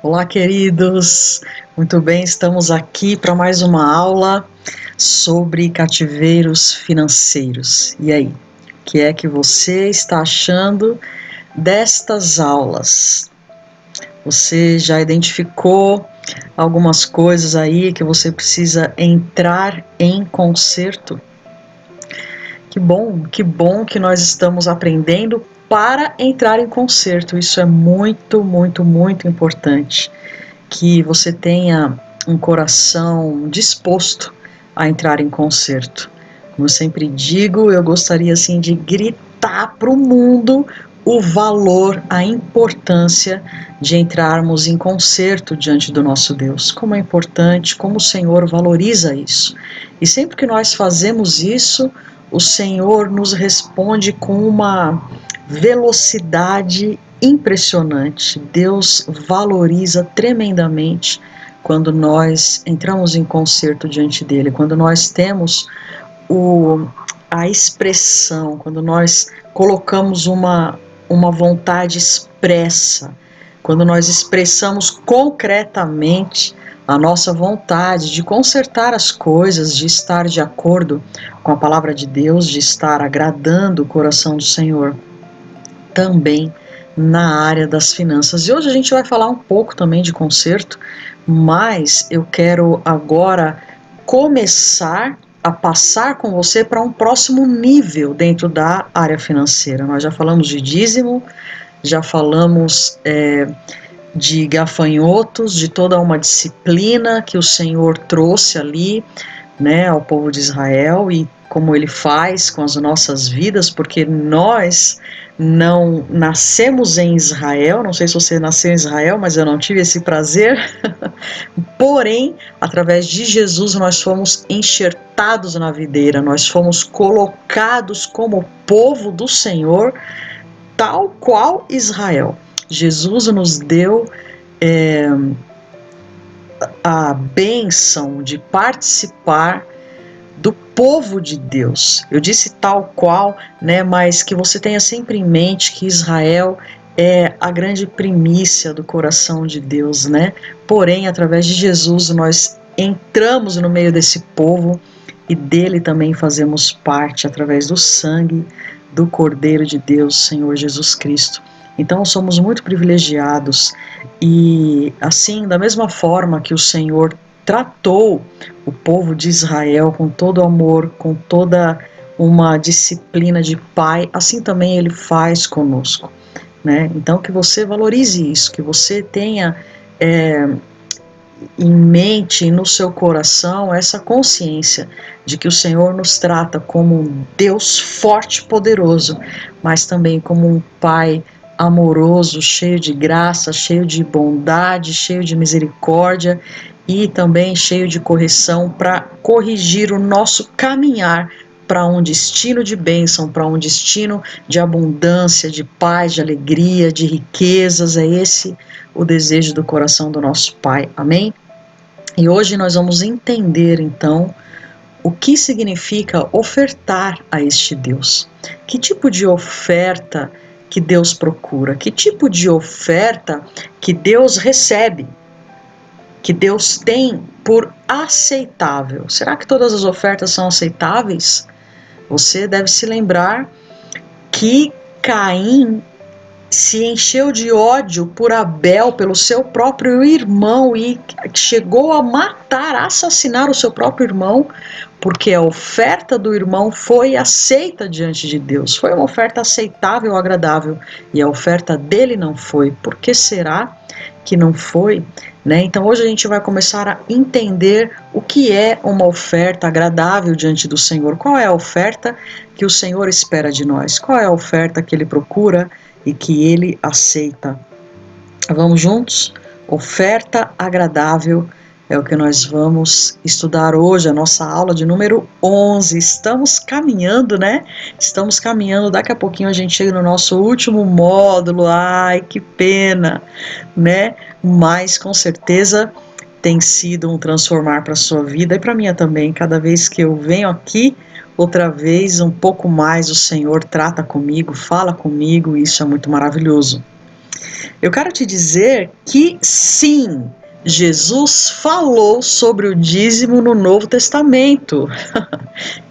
Olá, queridos! Muito bem, estamos aqui para mais uma aula sobre cativeiros financeiros. E aí, o que é que você está achando destas aulas? Você já identificou algumas coisas aí que você precisa entrar em conserto? Que bom que nós estamos aprendendo para entrar em conserto. Isso é muito, muito, muito importante. Que você tenha um coração disposto a entrar em concerto. Como eu sempre digo, eu gostaria assim de gritar para o mundo o valor, a importância de entrarmos em concerto diante do nosso Deus. Como é importante, como o Senhor valoriza isso. E sempre que nós fazemos isso, o Senhor nos responde com uma velocidade impressionante. Deus valoriza tremendamente quando nós entramos em concerto diante dele, quando nós temos a expressão, quando nós colocamos uma vontade expressa, quando nós expressamos concretamente a nossa vontade de consertar as coisas, de estar de acordo com a palavra de Deus, de estar agradando o coração do Senhor, também na área das finanças. E hoje a gente vai falar um pouco também de conserto, mas eu quero agora começar a passar com você para um próximo nível dentro da área financeira. Nós já falamos de dízimo, já falamos de gafanhotos, de toda uma disciplina que o Senhor trouxe ali, né, ao povo de Israel e como ele faz com as nossas vidas, porque nós não nascemos em Israel, não sei se você nasceu em Israel, mas eu não tive esse prazer, porém, através de Jesus nós fomos enxertados na videira, nós fomos colocados como povo do Senhor, tal qual Israel. Jesus nos deu a bênção de participar do povo de Deus. Eu disse tal qual, né, mas que você tenha sempre em mente que Israel é a grande primícia do coração de Deus, né? Porém, através de Jesus, nós entramos no meio desse povo e dele também fazemos parte através do sangue do Cordeiro de Deus, Senhor Jesus Cristo. Então, somos muito privilegiados e, assim, da mesma forma que o Senhor tratou o povo de Israel com todo amor, com toda uma disciplina de pai, assim também ele faz conosco, né? Então que você valorize isso, que você tenha em mente e no seu coração essa consciência de que o Senhor nos trata como um Deus forte e poderoso, mas também como um Pai amoroso, cheio de graça, cheio de bondade, cheio de misericórdia e também cheio de correção para corrigir o nosso caminhar para um destino de bênção, para um destino de abundância, de paz, de alegria, de riquezas. É esse o desejo do coração do nosso Pai. Amém? E hoje nós vamos entender, então, o que significa ofertar a este Deus. Que tipo de oferta que Deus procura? Que tipo de oferta que Deus recebe? Que Deus tem por aceitável? Será que todas as ofertas são aceitáveis? Você deve se lembrar que Caim se encheu de ódio por Abel, pelo seu próprio irmão, e chegou a matar, a assassinar o seu próprio irmão, porque a oferta do irmão foi aceita diante de Deus, foi uma oferta aceitável, agradável, e a oferta dele não foi. Por que será que não foi? Né? Então hoje a gente vai começar a entender o que é uma oferta agradável diante do Senhor, qual é a oferta que o Senhor espera de nós, qual é a oferta que Ele procura e que Ele aceita. Vamos juntos? Oferta agradável é o que nós vamos estudar hoje, a nossa aula de número 11. Estamos caminhando, né? Estamos caminhando, daqui a pouquinho a gente chega no nosso último módulo. Ai, que pena, né? Mas com certeza tem sido um transformar para a sua vida e para a minha também. Cada vez que eu venho aqui, outra vez, um pouco mais o Senhor trata comigo, fala comigo, e isso é muito maravilhoso. Eu quero te dizer que sim, Jesus falou sobre o dízimo no Novo Testamento.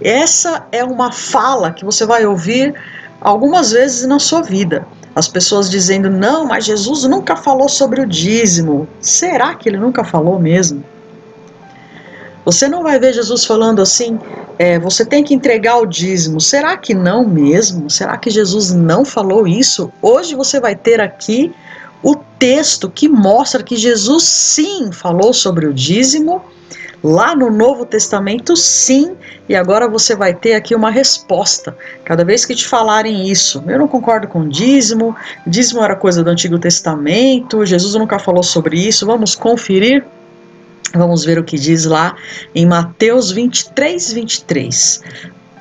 Essa é uma fala que você vai ouvir algumas vezes na sua vida. As pessoas dizendo, não, mas Jesus nunca falou sobre o dízimo. Será que ele nunca falou mesmo? Você não vai ver Jesus falando assim, você tem que entregar o dízimo. Será que não mesmo? Será que Jesus não falou isso? Hoje você vai ter aqui o texto que mostra que Jesus sim falou sobre o dízimo, lá no Novo Testamento sim, e agora você vai ter aqui uma resposta. Cada vez que te falarem isso, eu não concordo com dízimo era coisa do Antigo Testamento, Jesus nunca falou sobre isso, vamos conferir? Vamos ver o que diz lá em Mateus 23.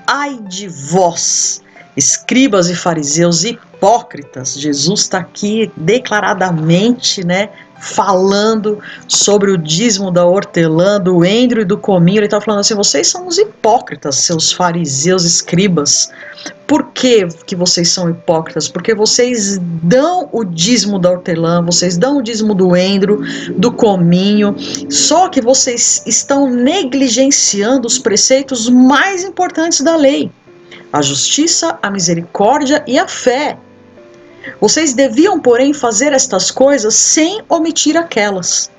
Ai de vós, escribas e fariseus hipócritas. Jesus está aqui declaradamente, né, falando sobre o dízimo da hortelã, do endro e do cominho. Ele está falando assim, vocês são os hipócritas, seus fariseus, escribas. Por que vocês são hipócritas? Porque vocês dão o dízimo da hortelã, vocês dão o dízimo do endro, do cominho, só que vocês estão negligenciando os preceitos mais importantes da lei: a justiça, a misericórdia e a fé. Vocês deviam, porém, fazer estas coisas sem omitir aquelas.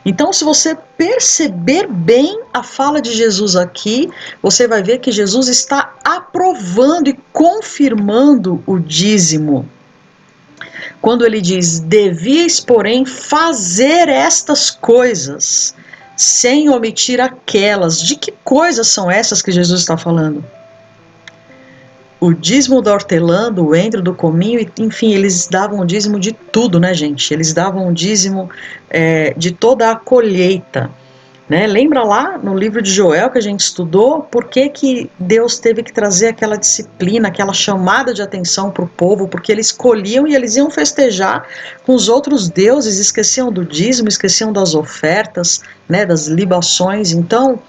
Então, se você perceber bem a fala de Jesus aqui, você vai ver que Jesus está aprovando e confirmando o dízimo. Quando ele diz, devíeis, porém, fazer estas coisas, sem omitir aquelas. De que coisas são essas que Jesus está falando? O dízimo da hortelã, do endro, do cominho, enfim, eles davam o dízimo de tudo, né, gente? Eles davam o dízimo de toda a colheita, né? Lembra lá no livro de Joel que a gente estudou, por que Deus teve que trazer aquela disciplina, aquela chamada de atenção para o povo, porque eles colhiam e eles iam festejar com os outros deuses, esqueciam do dízimo, esqueciam das ofertas, né, das libações. Então,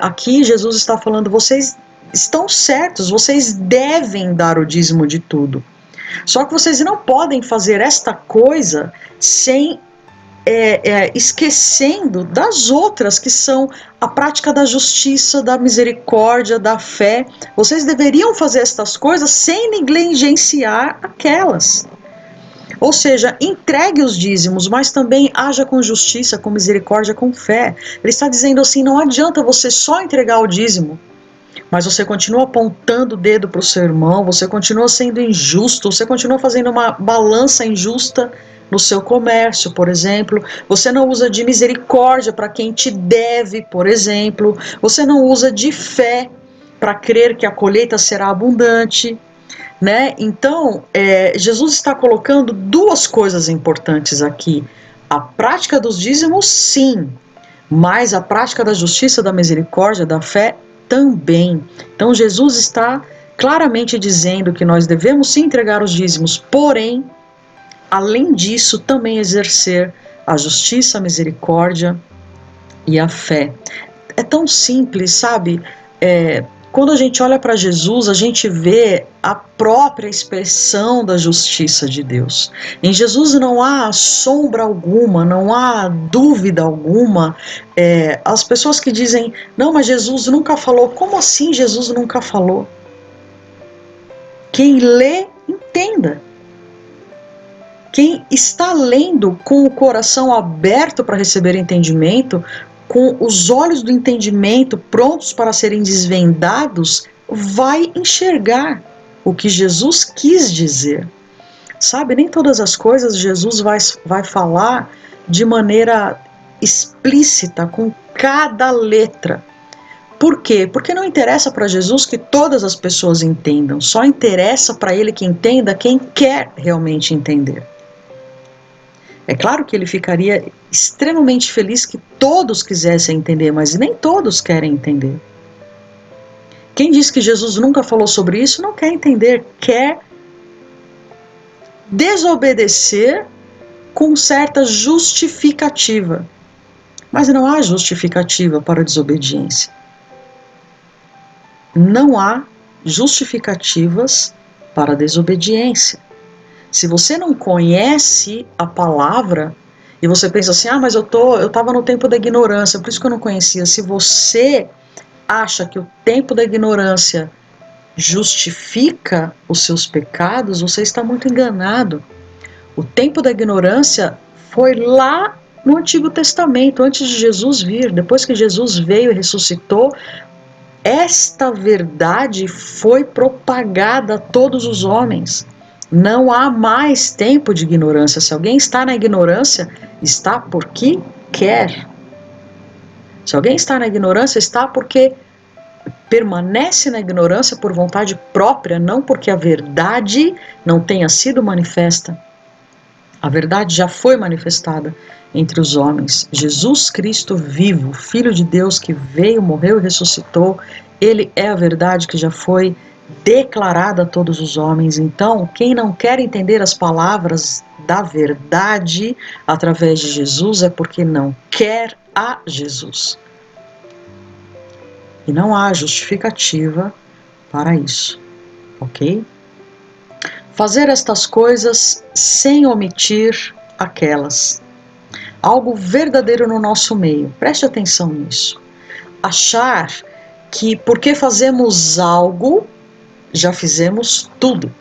aqui Jesus está falando, vocês estão certos, vocês devem dar o dízimo de tudo. Só que vocês não podem fazer esta coisa sem esquecendo das outras, que são a prática da justiça, da misericórdia, da fé. Vocês deveriam fazer estas coisas sem negligenciar aquelas. Ou seja, entregue os dízimos, mas também haja com justiça, com misericórdia, com fé. Ele está dizendo assim, não adianta você só entregar o dízimo, mas você continua apontando o dedo para o seu irmão, você continua sendo injusto, você continua fazendo uma balança injusta no seu comércio, por exemplo, você não usa de misericórdia para quem te deve, por exemplo, você não usa de fé para crer que a colheita será abundante, né? Então, Jesus está colocando duas coisas importantes aqui: a prática dos dízimos, sim, mas a prática da justiça, da misericórdia, da fé também. Então Jesus está claramente dizendo que nós devemos sim entregar os dízimos, porém, além disso, também exercer a justiça, a misericórdia e a fé. É tão simples, sabe? Quando a gente olha para Jesus, a gente vê a própria expressão da justiça de Deus. Em Jesus não há sombra alguma, não há dúvida alguma. As pessoas que dizem, não, mas Jesus nunca falou. Como assim Jesus nunca falou? Quem lê, entenda. Quem está lendo com o coração aberto para receber entendimento, com os olhos do entendimento prontos para serem desvendados, vai enxergar o que Jesus quis dizer. Sabe, nem todas as coisas Jesus vai falar de maneira explícita, com cada letra. Por quê? Porque não interessa para Jesus que todas as pessoas entendam, só interessa para ele que entenda quem quer realmente entender. É claro que ele ficaria extremamente feliz que todos quisessem entender, mas nem todos querem entender. Quem diz que Jesus nunca falou sobre isso não quer entender, quer desobedecer com certa justificativa. Mas não há justificativa para a desobediência. Não há justificativas para a desobediência. Se você não conhece a palavra, e você pensa assim, mas eu estava no tempo da ignorância, por isso que eu não conhecia. Se você acha que o tempo da ignorância justifica os seus pecados, você está muito enganado. O tempo da ignorância foi lá no Antigo Testamento, antes de Jesus vir. Depois que Jesus veio e ressuscitou, esta verdade foi propagada a todos os homens. Não há mais tempo de ignorância. Se alguém está na ignorância, está porque quer. Se alguém está na ignorância, está porque permanece na ignorância por vontade própria, não porque a verdade não tenha sido manifesta. A verdade já foi manifestada entre os homens. Jesus Cristo vivo, Filho de Deus que veio, morreu e ressuscitou, ele é a verdade que já foi declarada a todos os homens. Então, quem não quer entender as palavras da verdade através de Jesus é porque não quer a Jesus. E não há justificativa para isso, ok? Fazer estas coisas sem omitir aquelas. Algo verdadeiro no nosso meio. Preste atenção nisso. Achar que porque fazemos algo, já fizemos tudo.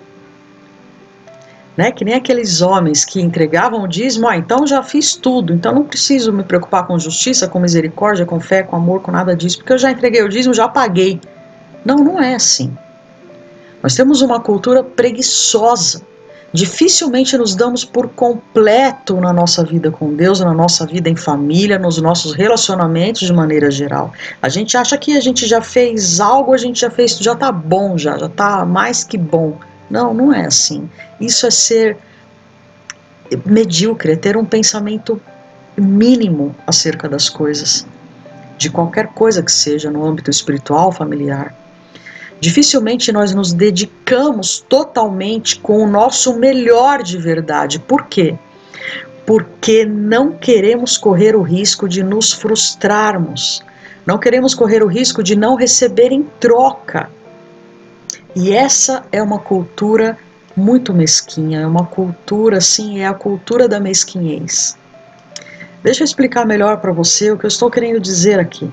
Né? Que nem aqueles homens que entregavam o dízimo, então já fiz tudo, então não preciso me preocupar com justiça, com misericórdia, com fé, com amor, com nada disso, porque eu já entreguei o dízimo, já paguei. Não, não é assim. Nós temos uma cultura preguiçosa. Dificilmente nos damos por completo na nossa vida com Deus, na nossa vida em família, nos nossos relacionamentos de maneira geral. A gente acha que a gente já fez algo, a gente já fez, já tá bom, já tá mais que bom. Não, não é assim. Isso é ser medíocre, é ter um pensamento mínimo acerca das coisas, de qualquer coisa que seja no âmbito espiritual, familiar. Dificilmente nós nos dedicamos totalmente com o nosso melhor de verdade. Por quê? Porque não queremos correr o risco de nos frustrarmos. Não queremos correr o risco de não receber em troca. E essa é uma cultura muito mesquinha, é uma cultura, sim, é a cultura da mesquinhez. Deixa eu explicar melhor para você o que eu estou querendo dizer aqui.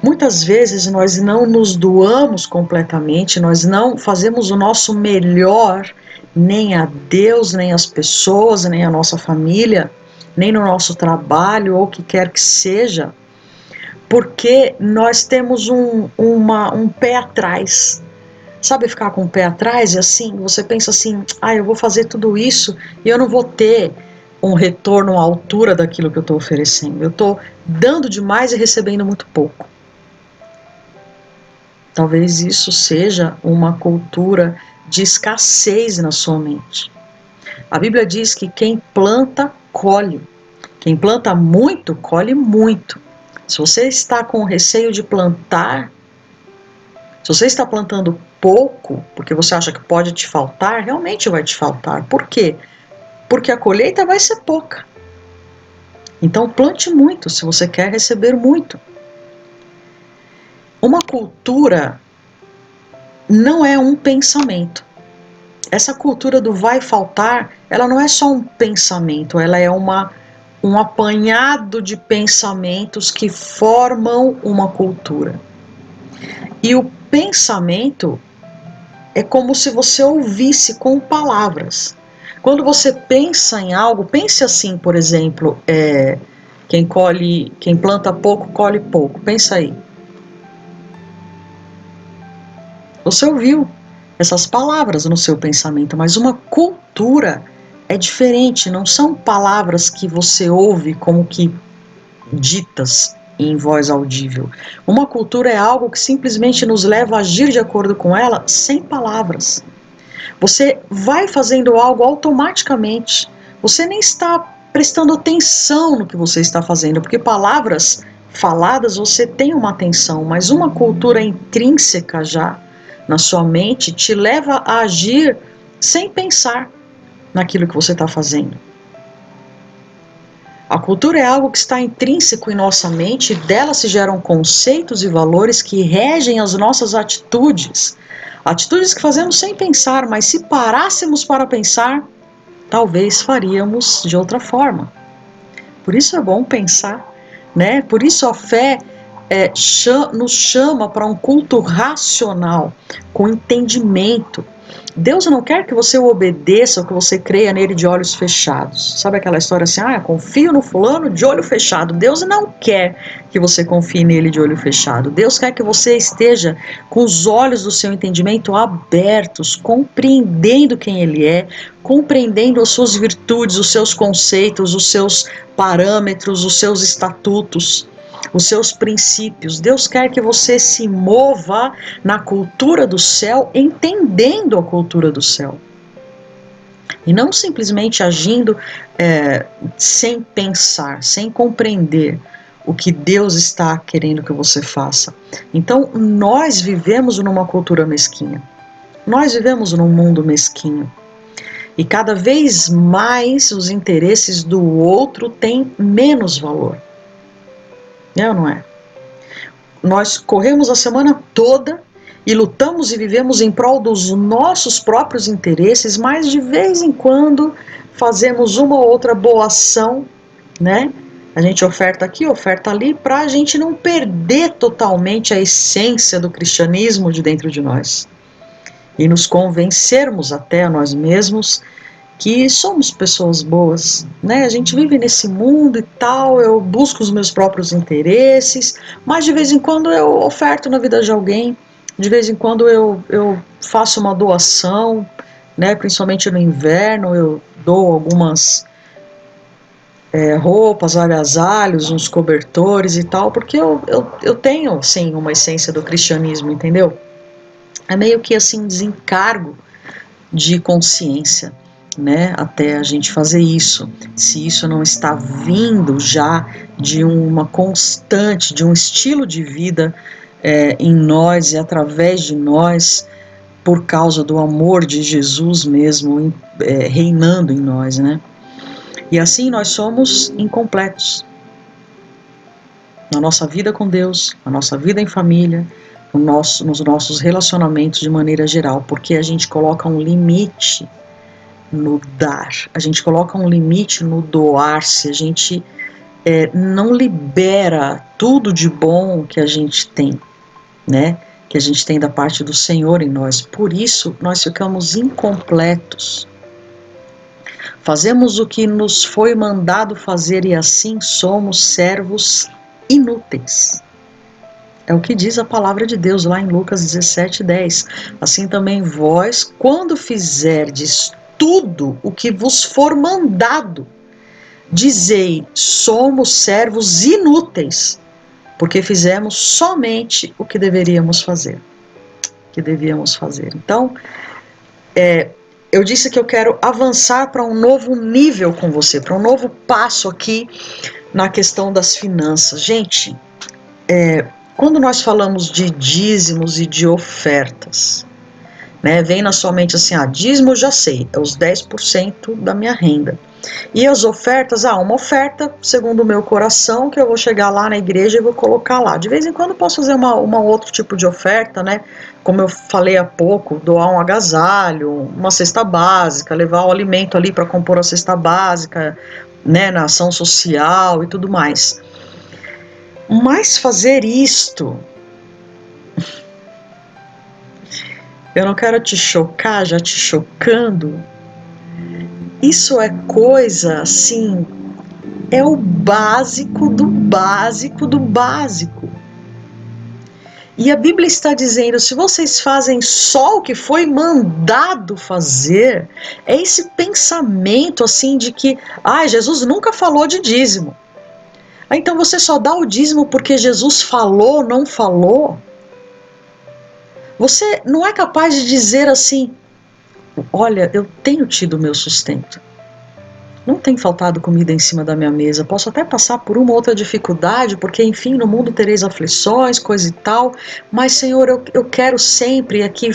Muitas vezes nós não nos doamos completamente, nós não fazemos o nosso melhor, nem a Deus, nem as pessoas, nem a nossa família, nem no nosso trabalho, ou o que quer que seja, porque nós temos um pé atrás. Sabe ficar com o pé atrás? E assim, você pensa assim, eu vou fazer tudo isso e eu não vou ter um retorno à altura daquilo que eu estou oferecendo. Eu estou dando demais e recebendo muito pouco. Talvez isso seja uma cultura de escassez na sua mente. A Bíblia diz que quem planta, colhe. Quem planta muito, colhe muito. Se você está com receio de plantar, se você está plantando pouco, porque você acha que pode te faltar, realmente vai te faltar. Por quê? Porque a colheita vai ser pouca. Então plante muito se você quer receber muito. Uma cultura não é um pensamento. Essa cultura do vai faltar, ela não é só um pensamento, ela é um apanhado de pensamentos que formam uma cultura. E o pensamento é como se você ouvisse com palavras. Quando você pensa em algo, pense assim, por exemplo, quem planta pouco, colhe pouco. Pensa aí. Você ouviu essas palavras no seu pensamento, mas uma cultura é diferente, não são palavras que você ouve como que ditas em voz audível. Uma cultura é algo que simplesmente nos leva a agir de acordo com ela sem palavras. Você vai fazendo algo automaticamente, você nem está prestando atenção no que você está fazendo, porque palavras faladas você tem uma atenção, mas uma cultura intrínseca já na sua mente te leva a agir sem pensar naquilo que você está fazendo. A cultura é algo que está intrínseco em nossa mente e dela se geram conceitos e valores que regem as nossas atitudes, Atitudes que fazemos sem pensar, mas se parássemos para pensar, talvez faríamos de outra forma. Por isso é bom pensar, né? Por isso a fé nos chama para um culto racional, com entendimento. Deus não quer que você o obedeça ou que você creia nele de olhos fechados. Sabe aquela história assim, confio no fulano de olho fechado. Deus não quer que você confie nele de olho fechado. Deus quer que você esteja com os olhos do seu entendimento abertos, compreendendo quem ele é, compreendendo as suas virtudes, os seus conceitos, os seus parâmetros, os seus estatutos, os seus princípios. Deus quer que você se mova na cultura do céu, entendendo a cultura do céu. E não simplesmente agindo sem pensar, sem compreender o que Deus está querendo que você faça. Então, nós vivemos numa cultura mesquinha. Nós vivemos num mundo mesquinho. E cada vez mais os interesses do outro têm menos valor. É ou não é? Nós corremos a semana toda e lutamos e vivemos em prol dos nossos próprios interesses, mas de vez em quando fazemos uma ou outra boa ação, né? A gente oferta aqui, oferta ali, para a gente não perder totalmente a essência do cristianismo de dentro de nós. E nos convencermos até a nós mesmos que somos pessoas boas, né? A gente vive nesse mundo e tal, eu busco os meus próprios interesses, mas de vez em quando eu oferto na vida de alguém, de vez em quando eu faço uma doação, né? Principalmente no inverno, eu dou algumas roupas, agasalhos, uns cobertores e tal, porque eu tenho, sim, uma essência do cristianismo, entendeu? É meio que assim, desencargo de consciência, né, até a gente fazer isso, se isso não está vindo já de uma constante, de um estilo de vida em nós e através de nós, por causa do amor de Jesus mesmo reinando em nós, né? E assim nós somos incompletos na nossa vida com Deus, na nossa vida em família, nos nossos relacionamentos de maneira geral, porque a gente coloca um limite no dar, a gente coloca um limite no doar-se, a gente não libera tudo de bom que a gente tem, né? Que a gente tem da parte do Senhor em nós. Por isso nós ficamos incompletos. Fazemos o que nos foi mandado fazer e assim somos servos inúteis. É o que diz a palavra de Deus lá em Lucas 17:10. Assim também vós, quando fizerdes tudo o que vos for mandado, dizei, somos servos inúteis, porque fizemos somente o que devíamos fazer. Então, eu disse que eu quero avançar para um novo nível com você, para um novo passo aqui na questão das finanças. Gente, quando nós falamos de dízimos e de ofertas, né, vem na sua mente assim, dízimo eu já sei, é os 10% da minha renda. E as ofertas, uma oferta segundo o meu coração, que eu vou chegar lá na igreja e vou colocar lá. De vez em quando eu posso fazer uma outro tipo de oferta, né? Como eu falei há pouco, doar um agasalho, uma cesta básica, levar o alimento ali para compor a cesta básica, né, na ação social e tudo mais. Mas fazer isto, eu não quero te chocar, já te chocando, isso é coisa, assim, é o básico do básico do básico. E a Bíblia está dizendo, se vocês fazem só o que foi mandado fazer, é esse pensamento, assim, de que, Jesus nunca falou de dízimo. Então você só dá o dízimo porque Jesus falou, não falou? Você não é capaz de dizer assim, olha, eu tenho tido meu sustento. Não tem faltado comida em cima da minha mesa. Posso até passar por uma outra dificuldade, porque, enfim, no mundo tereis aflições, coisa e tal. Mas, Senhor, eu quero sempre aqui,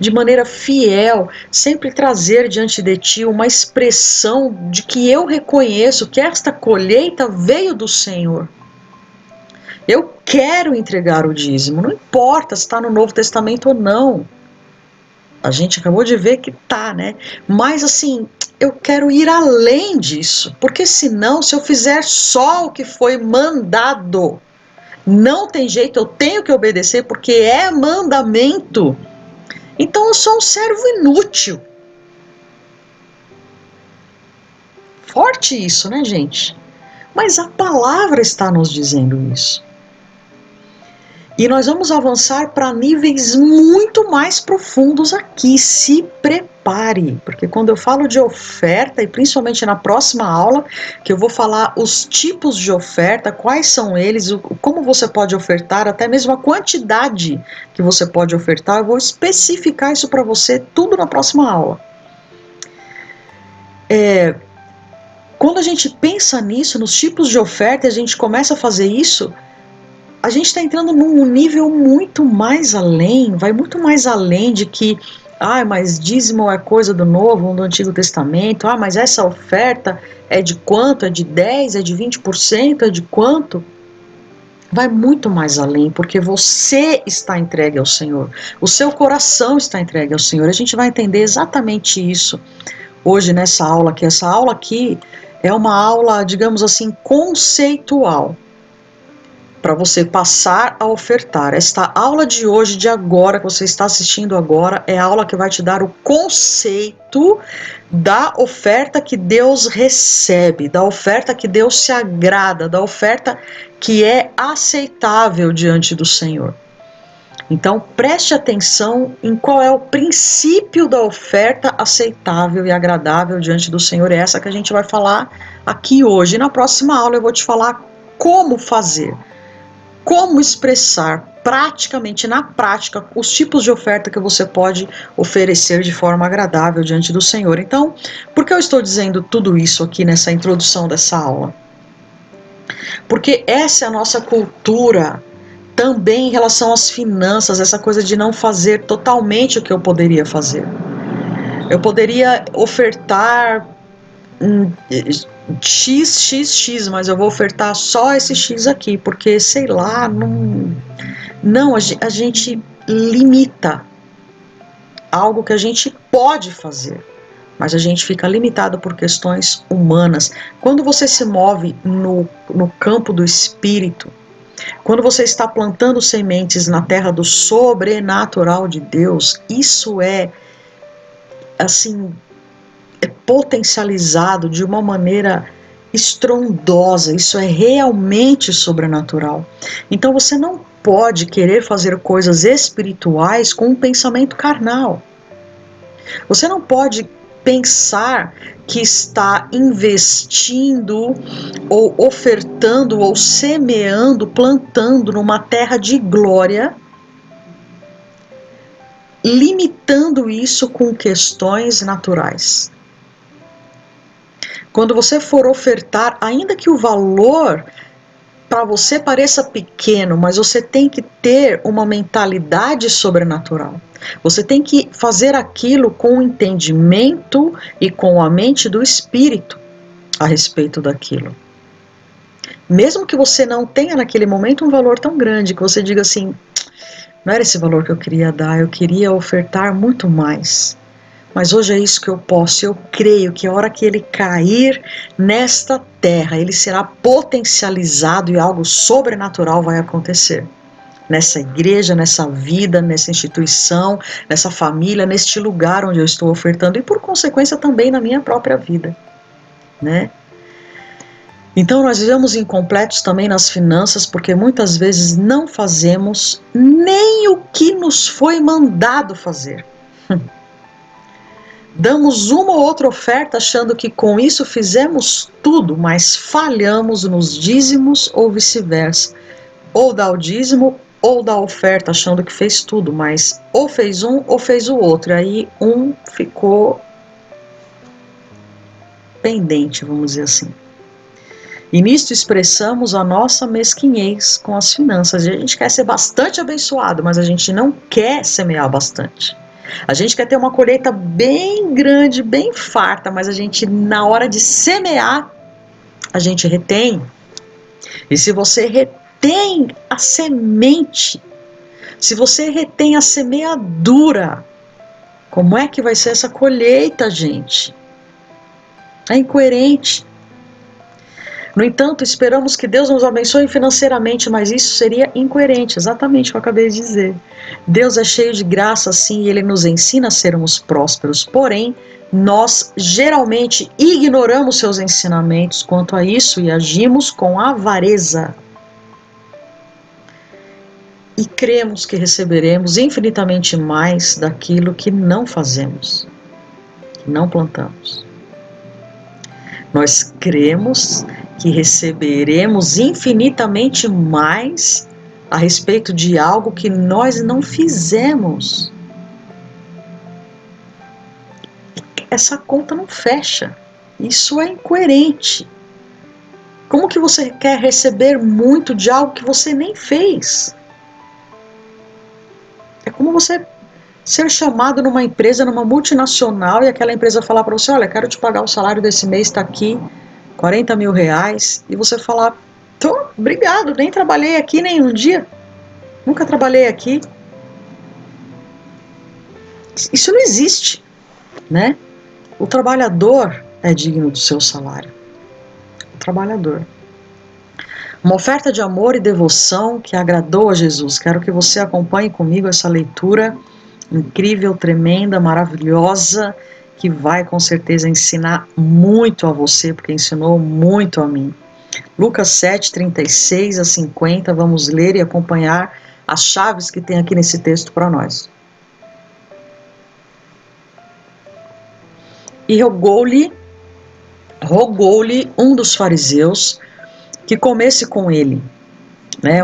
de maneira fiel, sempre trazer diante de Ti uma expressão de que eu reconheço que esta colheita veio do Senhor. Eu quero entregar o dízimo, não importa se está no Novo Testamento ou não. A gente acabou de ver que tá, né? Mas assim, eu quero ir além disso, porque senão, se eu fizer só o que foi mandado, não tem jeito, eu tenho que obedecer porque é mandamento. Então eu sou um servo inútil. Forte isso, né, gente? Mas a palavra está nos dizendo isso. E nós vamos avançar para níveis muito mais profundos aqui. Se prepare, porque quando eu falo de oferta, e principalmente na próxima aula, que eu vou falar os tipos de oferta, quais são eles, como você pode ofertar, até mesmo a quantidade que você pode ofertar, eu vou especificar isso para você tudo na próxima aula. Quando a gente pensa nisso, nos tipos de oferta, e a gente começa a fazer isso, a gente está entrando num nível muito mais além, vai muito mais além de que, mas dízimo é coisa do Novo, do Antigo Testamento, mas essa oferta é de quanto? É de 10%, é de 20%, é de quanto? Vai muito mais além, porque você está entregue ao Senhor, o seu coração está entregue ao Senhor. A gente vai entender exatamente isso hoje nessa aula aqui. Essa aula aqui é uma aula, digamos assim, conceitual, para você passar a ofertar. Esta aula de hoje, de agora, que você está assistindo agora, é a aula que vai te dar o conceito da oferta que Deus recebe, da oferta que Deus se agrada, da oferta que é aceitável diante do Senhor. Então, preste atenção em qual é o princípio da oferta aceitável e agradável diante do Senhor. É essa que a gente vai falar aqui hoje. E na próxima aula eu vou te falar como fazer, como expressar praticamente na prática os tipos de oferta que você pode oferecer de forma agradável diante do Senhor. Então, por que eu estou dizendo tudo isso aqui nessa introdução dessa aula? Porque essa é a nossa cultura também em relação às finanças, essa coisa de não fazer totalmente o que eu poderia fazer. Eu poderia ofertar X, mas eu vou ofertar só esse X aqui, porque, sei lá, a gente limita algo que a gente pode fazer, mas a gente fica limitado por questões humanas. Quando você se move no campo do espírito, quando você está plantando sementes na terra do sobrenatural de Deus, isso é, assim, é potencializado de uma maneira estrondosa, isso é realmente sobrenatural. Então você não pode querer fazer coisas espirituais com um pensamento carnal. Você não pode pensar que está investindo ou ofertando ou semeando, plantando numa terra de glória, limitando isso com questões naturais. Quando você for ofertar, ainda que o valor para você pareça pequeno, mas você tem que ter uma mentalidade sobrenatural. Você tem que fazer aquilo com o entendimento e com a mente do Espírito a respeito daquilo. Mesmo que você não tenha naquele momento um valor tão grande, que você diga assim, não era esse valor que eu queria dar, eu queria ofertar muito mais. Mas hoje é isso que eu posso. Eu creio que a hora que ele cair nesta terra, ele será potencializado e algo sobrenatural vai acontecer. Nessa igreja, nessa vida, nessa instituição, nessa família, neste lugar onde eu estou ofertando e por consequência também na minha própria vida, né? Então nós vivemos incompletos também nas finanças porque muitas vezes não fazemos nem o que nos foi mandado fazer. Damos uma ou outra oferta achando que com isso fizemos tudo, mas falhamos nos dízimos ou vice-versa. Ou dá o dízimo ou dá a oferta achando que fez tudo, mas ou fez um ou fez o outro. Aí um ficou pendente, vamos dizer assim. E nisto expressamos a nossa mesquinhez com as finanças. E a gente quer ser bastante abençoado, mas a gente não quer semear bastante. A gente quer ter uma colheita bem grande, bem farta, mas a gente, na hora de semear, a gente retém. E se você retém a semente, se você retém a semeadura, Como é que vai ser essa colheita, gente? É incoerente. No entanto, esperamos que Deus nos abençoe financeiramente, mas isso seria incoerente, exatamente o que eu acabei de dizer. Deus é cheio de graça, sim, e Ele nos ensina a sermos prósperos, porém, nós geralmente ignoramos seus ensinamentos quanto a isso e agimos com avareza. E cremos que receberemos infinitamente mais daquilo que não fazemos, que não plantamos. Nós cremos que receberemos infinitamente mais a respeito de algo que nós não fizemos. Essa conta não fecha. Isso é incoerente. Como que você quer receber muito de algo que você nem fez? É como você ser chamado numa empresa, numa multinacional, e aquela empresa falar para você, olha, quero te pagar o salário desse mês, está aqui, 40 mil reais, e você falar, obrigado, nem trabalhei aqui nenhum dia, nunca trabalhei aqui. Isso não existe, né? O trabalhador é digno do seu salário. O trabalhador. Uma oferta de amor e devoção que agradou a Jesus. Quero que você acompanhe comigo essa leitura incrível, tremenda, maravilhosa, que vai com certeza ensinar muito a você, porque ensinou muito a mim. Lucas 7, 36 a 50, vamos ler e acompanhar as chaves que tem aqui nesse texto para nós. E rogou-lhe um dos fariseus que comesse com ele.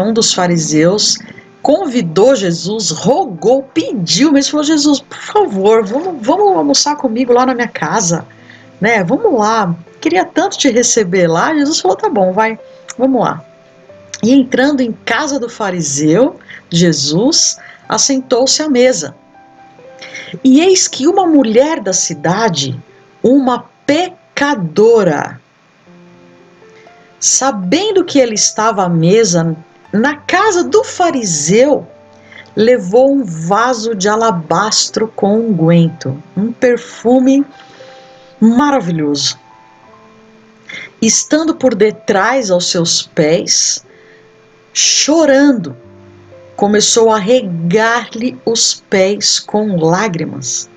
Um dos fariseus convidou Jesus, rogou, pediu, mas falou, Jesus, por favor, vamos almoçar comigo lá na minha casa, né? Vamos lá, queria tanto te receber lá. Jesus falou, tá bom, vai, vamos lá. E entrando em casa do fariseu, Jesus assentou-se à mesa. E eis que uma mulher da cidade, uma pecadora, sabendo que ele estava à mesa na casa do fariseu, levou um vaso de alabastro com unguento, um perfume maravilhoso. Estando por detrás aos seus pés, chorando, começou a regar-lhe os pés com lágrimas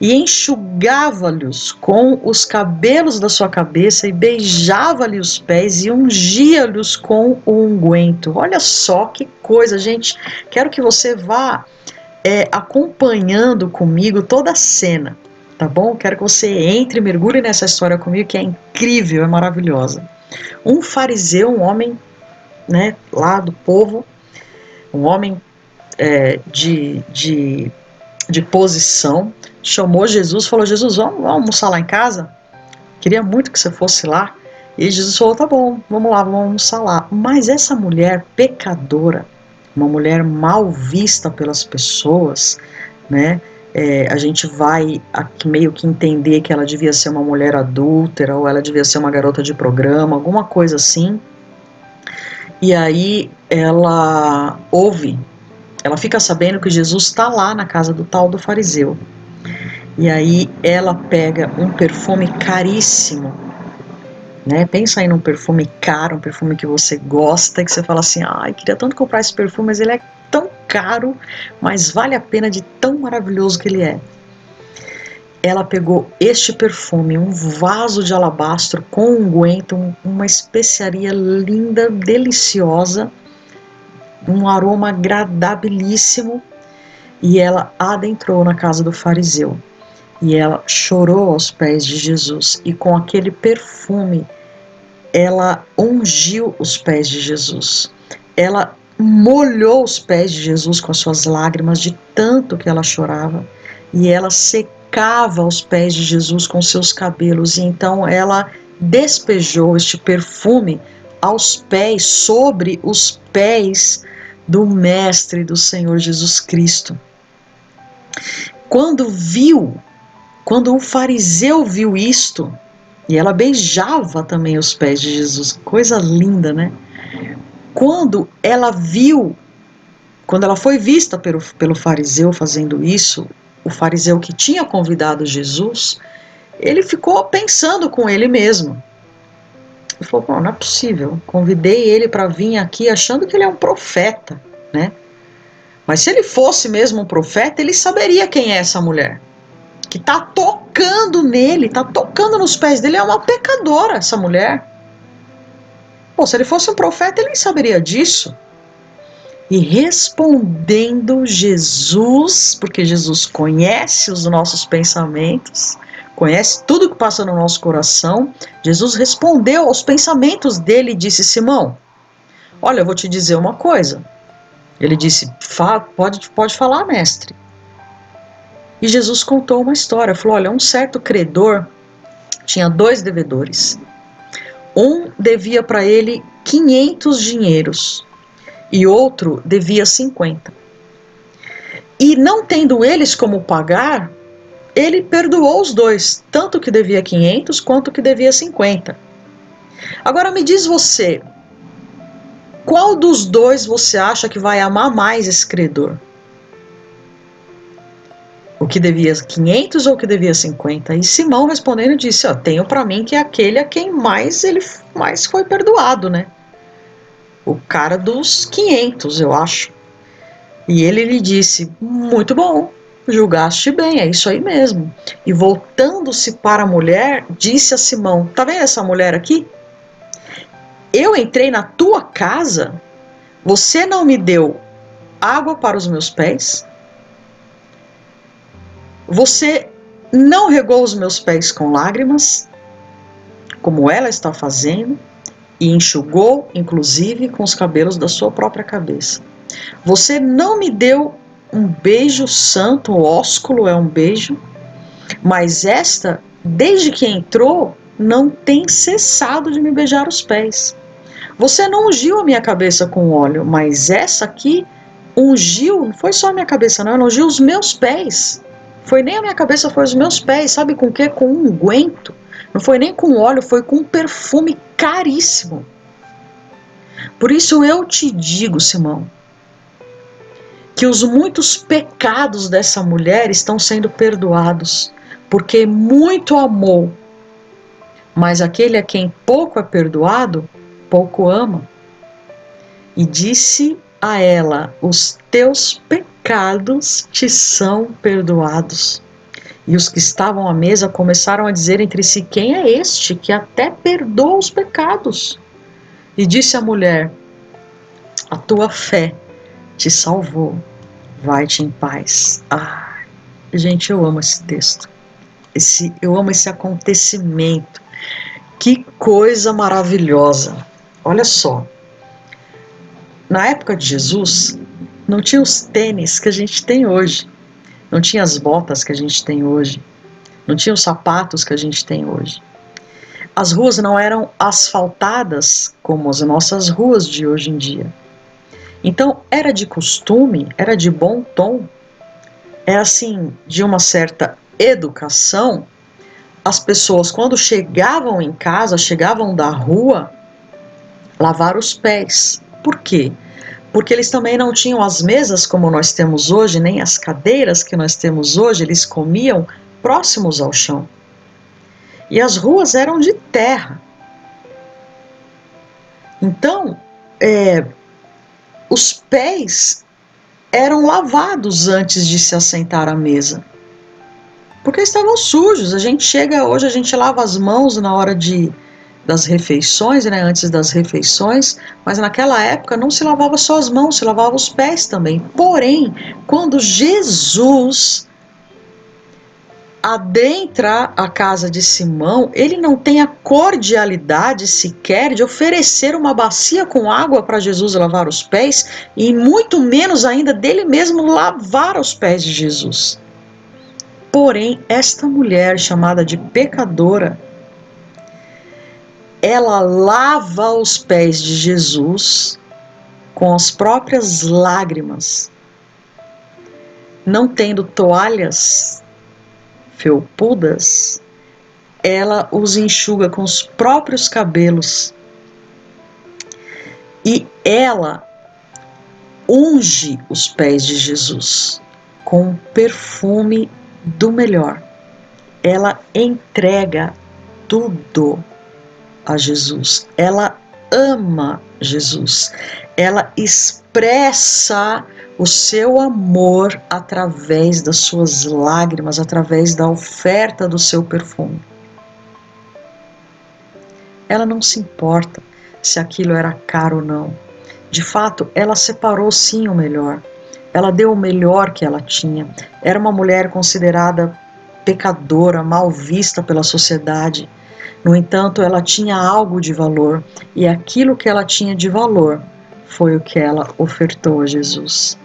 e enxugava-lhes com os cabelos da sua cabeça e beijava-lhe os pés e ungia-lhes com o unguento. Olha só que coisa, gente. Quero que você vá acompanhando comigo toda a cena, tá bom? Quero que você entre e mergulhe nessa história comigo, que é incrível, é maravilhosa. Um fariseu, um homem, né, lá do povo, um homem de posição, chamou Jesus, falou, Jesus, vamos almoçar lá em casa? Queria muito que você fosse lá. E Jesus falou, tá bom, vamos lá, vamos almoçar lá. Mas essa mulher pecadora, uma mulher mal vista pelas pessoas, né? A gente vai aqui meio que entender que ela devia ser uma mulher adúltera, ou ela devia ser uma garota de programa, alguma coisa assim. E aí ela fica sabendo que Jesus está lá na casa do tal do fariseu. E aí ela pega um perfume caríssimo, né? Pensa aí num perfume caro, um perfume que você gosta, que você fala assim, ai, queria tanto comprar esse perfume, mas ele é tão caro, mas vale a pena de tão maravilhoso que ele é. Ela pegou este perfume, um vaso de alabastro com unguento, uma especiaria linda, deliciosa, um aroma agradabilíssimo, e ela adentrou na casa do fariseu. E ela chorou aos pés de Jesus, e com aquele perfume, ela ungiu os pés de Jesus. Ela molhou os pés de Jesus com as suas lágrimas, de tanto que ela chorava, e ela secava os pés de Jesus com seus cabelos, e então ela despejou este perfume aos pés, sobre os pés do Mestre, do Senhor Jesus Cristo. Quando o fariseu viu isto, e ela beijava também os pés de Jesus, coisa linda, né? Quando ela foi vista pelo fariseu fazendo isso, o fariseu que tinha convidado Jesus, ele ficou pensando com ele mesmo. Ele falou, pô, não é possível, convidei ele para vir aqui achando que ele é um profeta, né? Mas se ele fosse mesmo um profeta, ele saberia quem é essa mulher, que está tocando nele, está tocando nos pés dele, é uma pecadora essa mulher. Pô, se ele fosse um profeta, ele nem saberia disso. E respondendo Jesus, porque Jesus conhece os nossos pensamentos, conhece tudo que passa no nosso coração, Jesus respondeu aos pensamentos dele e disse, Simão, olha, eu vou te dizer uma coisa. Ele disse, pode falar, mestre. E Jesus contou uma história, falou, olha, um certo credor tinha 2 devedores. Um devia para ele 500 dinheiros e outro devia 50. E não tendo eles como pagar, ele perdoou os 2, tanto que devia 500 quanto que devia 50. Agora me diz você, qual dos 2 você acha que vai amar mais esse credor? O que devia 500 ou o que devia 50? E Simão respondendo disse, ó, tenho para mim que é aquele a quem mais foi perdoado, né? O cara dos 500, eu acho. E ele lhe disse, muito bom, julgaste bem, é isso aí mesmo. E voltando-se para a mulher, disse a Simão, tá vendo essa mulher aqui? Eu entrei na tua casa, você não me deu água para os meus pés, você não regou os meus pés com lágrimas, como ela está fazendo, e enxugou, inclusive, com os cabelos da sua própria cabeça. Você não me deu um beijo santo, o ósculo é um beijo, mas esta, desde que entrou, não tem cessado de me beijar os pés. Você não ungiu a minha cabeça com óleo, mas essa aqui ungiu, não foi só a minha cabeça não, ela ungiu os meus pés. Foi nem a minha cabeça, foi os meus pés, sabe com o quê? Com um unguento. Não foi nem com óleo, foi com um perfume caríssimo. Por isso eu te digo, Simão, que os muitos pecados dessa mulher estão sendo perdoados, porque muito amou, mas aquele a quem pouco é perdoado, pouco ama. E disse a ela, os teus pecados te são perdoados. E os que estavam à mesa começaram a dizer entre si, quem é este que até perdoa os pecados? E disse a mulher, a tua fé te salvou, vai-te em paz. Ah, gente, eu amo esse texto. Eu amo esse acontecimento. Que coisa maravilhosa. Olha só. Na época de Jesus, não tinha os tênis que a gente tem hoje. Não tinha as botas que a gente tem hoje. Não tinha os sapatos que a gente tem hoje. As ruas não eram asfaltadas como as nossas ruas de hoje em dia. Então, era de costume, era de bom tom, era assim, de uma certa educação, as pessoas quando chegavam em casa, chegavam da rua, lavar os pés. Por quê? Porque eles também não tinham as mesas como nós temos hoje, nem as cadeiras que nós temos hoje, eles comiam próximos ao chão. E as ruas eram de terra. Então, os pés eram lavados antes de se assentar à mesa. Porque estavam sujos. A gente chega hoje, a gente lava as mãos na hora das refeições, né, antes das refeições, mas naquela época não se lavava só as mãos, se lavava os pés também. Porém, quando Jesus adentra a casa de Simão, ele não tem a cordialidade sequer de oferecer uma bacia com água para Jesus lavar os pés, e muito menos ainda dele mesmo lavar os pés de Jesus. Porém, esta mulher chamada de pecadora, ela lava os pés de Jesus com as próprias lágrimas, não tendo toalhas felpudas, ela os enxuga com os próprios cabelos e ela unge os pés de Jesus com um perfume do melhor. Ela entrega tudo a Jesus. Ela ama Jesus. Ela expressa o seu amor através das suas lágrimas, através da oferta do seu perfume. Ela não se importa se aquilo era caro ou não. De fato, ela separou sim o melhor. Ela deu o melhor que ela tinha. Era uma mulher considerada pecadora, mal vista pela sociedade. No entanto, ela tinha algo de valor, e aquilo que ela tinha de valor foi o que ela ofertou a Jesus.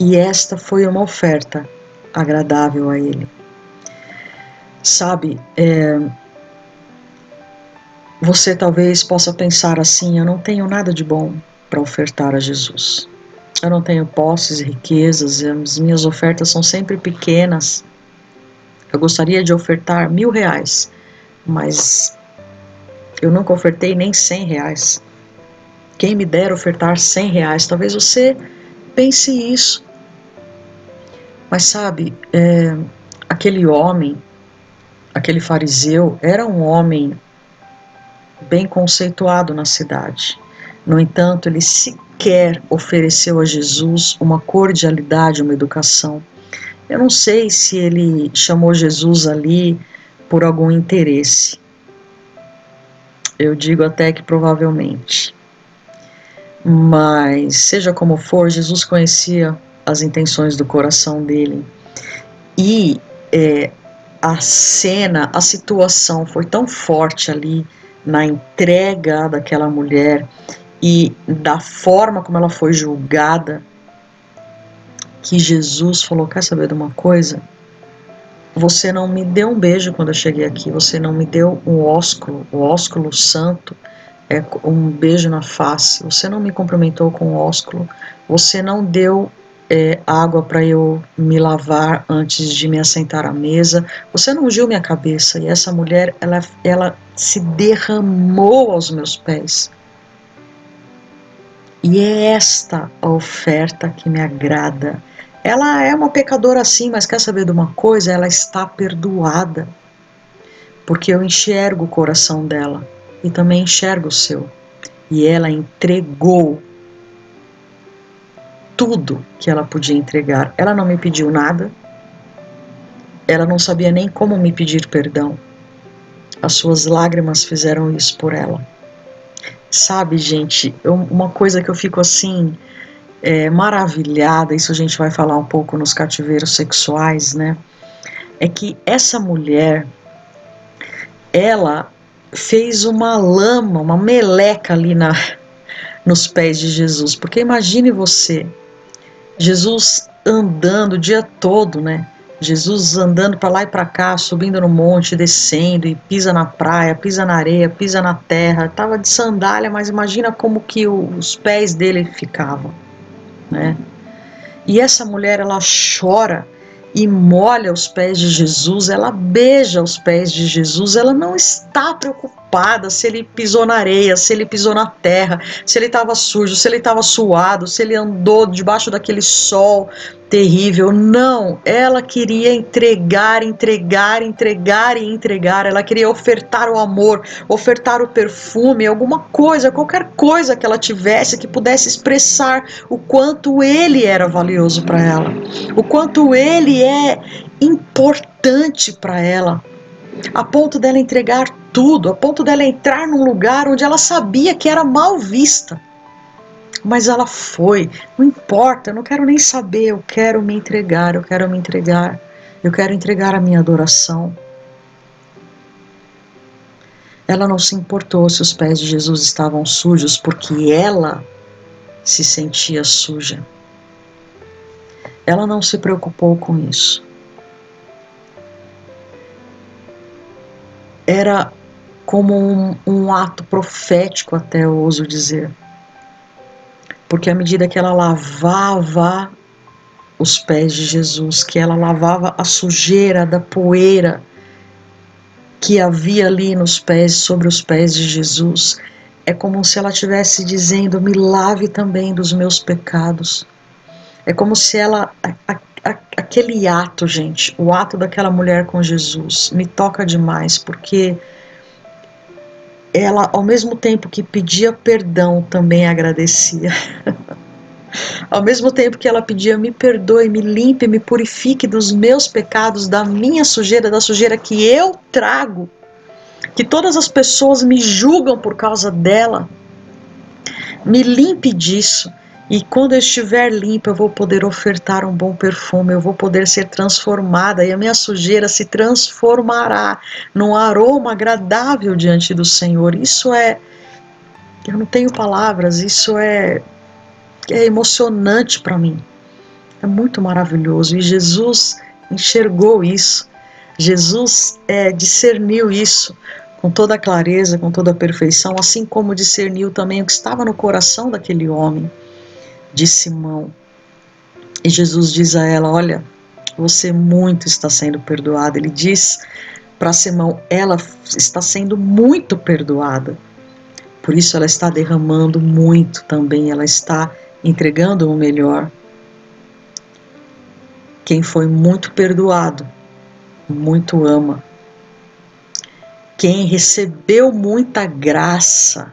E esta foi uma oferta agradável a ele. Sabe, você talvez possa pensar assim: eu não tenho nada de bom para ofertar a Jesus. Eu não tenho posses e riquezas, as minhas ofertas são sempre pequenas. Eu gostaria de ofertar R$1.000, mas eu nunca ofertei nem R$100. Quem me dera ofertar R$100? Talvez você pense isso. Mas sabe, aquele homem, aquele fariseu, era um homem bem conceituado na cidade. No entanto, ele sequer ofereceu a Jesus uma cordialidade, uma educação. Eu não sei se ele chamou Jesus ali por algum interesse. Eu digo até que provavelmente. Mas, seja como for, Jesus conhecia as intenções do coração dele. E a cena, a situação foi tão forte ali na entrega daquela mulher e da forma como ela foi julgada, que Jesus falou: quer saber de uma coisa? Você não me deu um beijo quando eu cheguei aqui, você não me deu um ósculo, o ósculo santo, um beijo na face, você não me cumprimentou com um ósculo, você não deu água para eu me lavar antes de me assentar à mesa, você não ungiu minha cabeça. E essa mulher, ela se derramou aos meus pés. E é esta a oferta que me agrada. Ela é uma pecadora sim, mas quer saber de uma coisa? Ela está perdoada, porque eu enxergo o coração dela e também enxergo o seu. E ela entregou tudo que ela podia entregar. Ela não me pediu nada, ela não sabia nem como me pedir perdão. As suas lágrimas fizeram isso por ela. Sabe, gente, uma coisa que eu fico assim, maravilhada, isso a gente vai falar um pouco nos cativeiros sexuais, né? É que essa mulher, ela fez uma lama, uma meleca ali nos pés de Jesus. Porque imagine você, Jesus andando o dia todo, né? Jesus andando para lá e para cá, subindo no monte, descendo, e pisa na praia, pisa na areia, pisa na terra. Estava de sandália, mas imagina como que os pés dele ficavam, né? E essa mulher, ela chora e molha os pés de Jesus, ela beija os pés de Jesus, ela não está preocupada se ele pisou na areia, se ele pisou na terra, se ele estava sujo, se ele estava suado, se ele andou debaixo daquele sol terrível. Não, ela queria entregar, entregar, entregar e entregar. Ela queria ofertar o amor, ofertar o perfume, alguma coisa, qualquer coisa que ela tivesse que pudesse expressar o quanto ele era valioso para ela, o quanto ele é importante para ela, a ponto dela entregar tudo, a ponto dela entrar num lugar onde ela sabia que era mal vista. Mas ela foi, não importa, eu não quero nem saber, eu quero me entregar, eu quero me entregar, eu quero entregar a minha adoração. Ela não se importou se os pés de Jesus estavam sujos, porque ela se sentia suja. Ela não se preocupou com isso. Era como um ato profético, até eu ouso dizer. Porque à medida que ela lavava os pés de Jesus, que ela lavava a sujeira da poeira que havia ali nos pés, sobre os pés de Jesus, é como se ela estivesse dizendo: me lave também dos meus pecados. É como se aquele ato, gente, o ato daquela mulher com Jesus, me toca demais, porque ela, ao mesmo tempo que pedia perdão, também agradecia. Ao mesmo tempo que ela pedia, me perdoe, me limpe, me purifique dos meus pecados, da minha sujeira, da sujeira que eu trago, que todas as pessoas me julgam por causa dela, me limpe disso. E quando eu estiver limpa, eu vou poder ofertar um bom perfume, eu vou poder ser transformada, e a minha sujeira se transformará num aroma agradável diante do Senhor. Isso é, eu não tenho palavras, isso é emocionante para mim. É muito maravilhoso. E Jesus enxergou isso. Jesus discerniu isso com toda a clareza, com toda a perfeição, assim como discerniu também o que estava no coração daquele homem, de Simão. E Jesus diz a ela, olha, você muito está sendo perdoada. Ele diz para Simão, ela está sendo muito perdoada. Por isso ela está derramando muito também, ela está entregando o melhor. Quem foi muito perdoado, muito ama. Quem recebeu muita graça,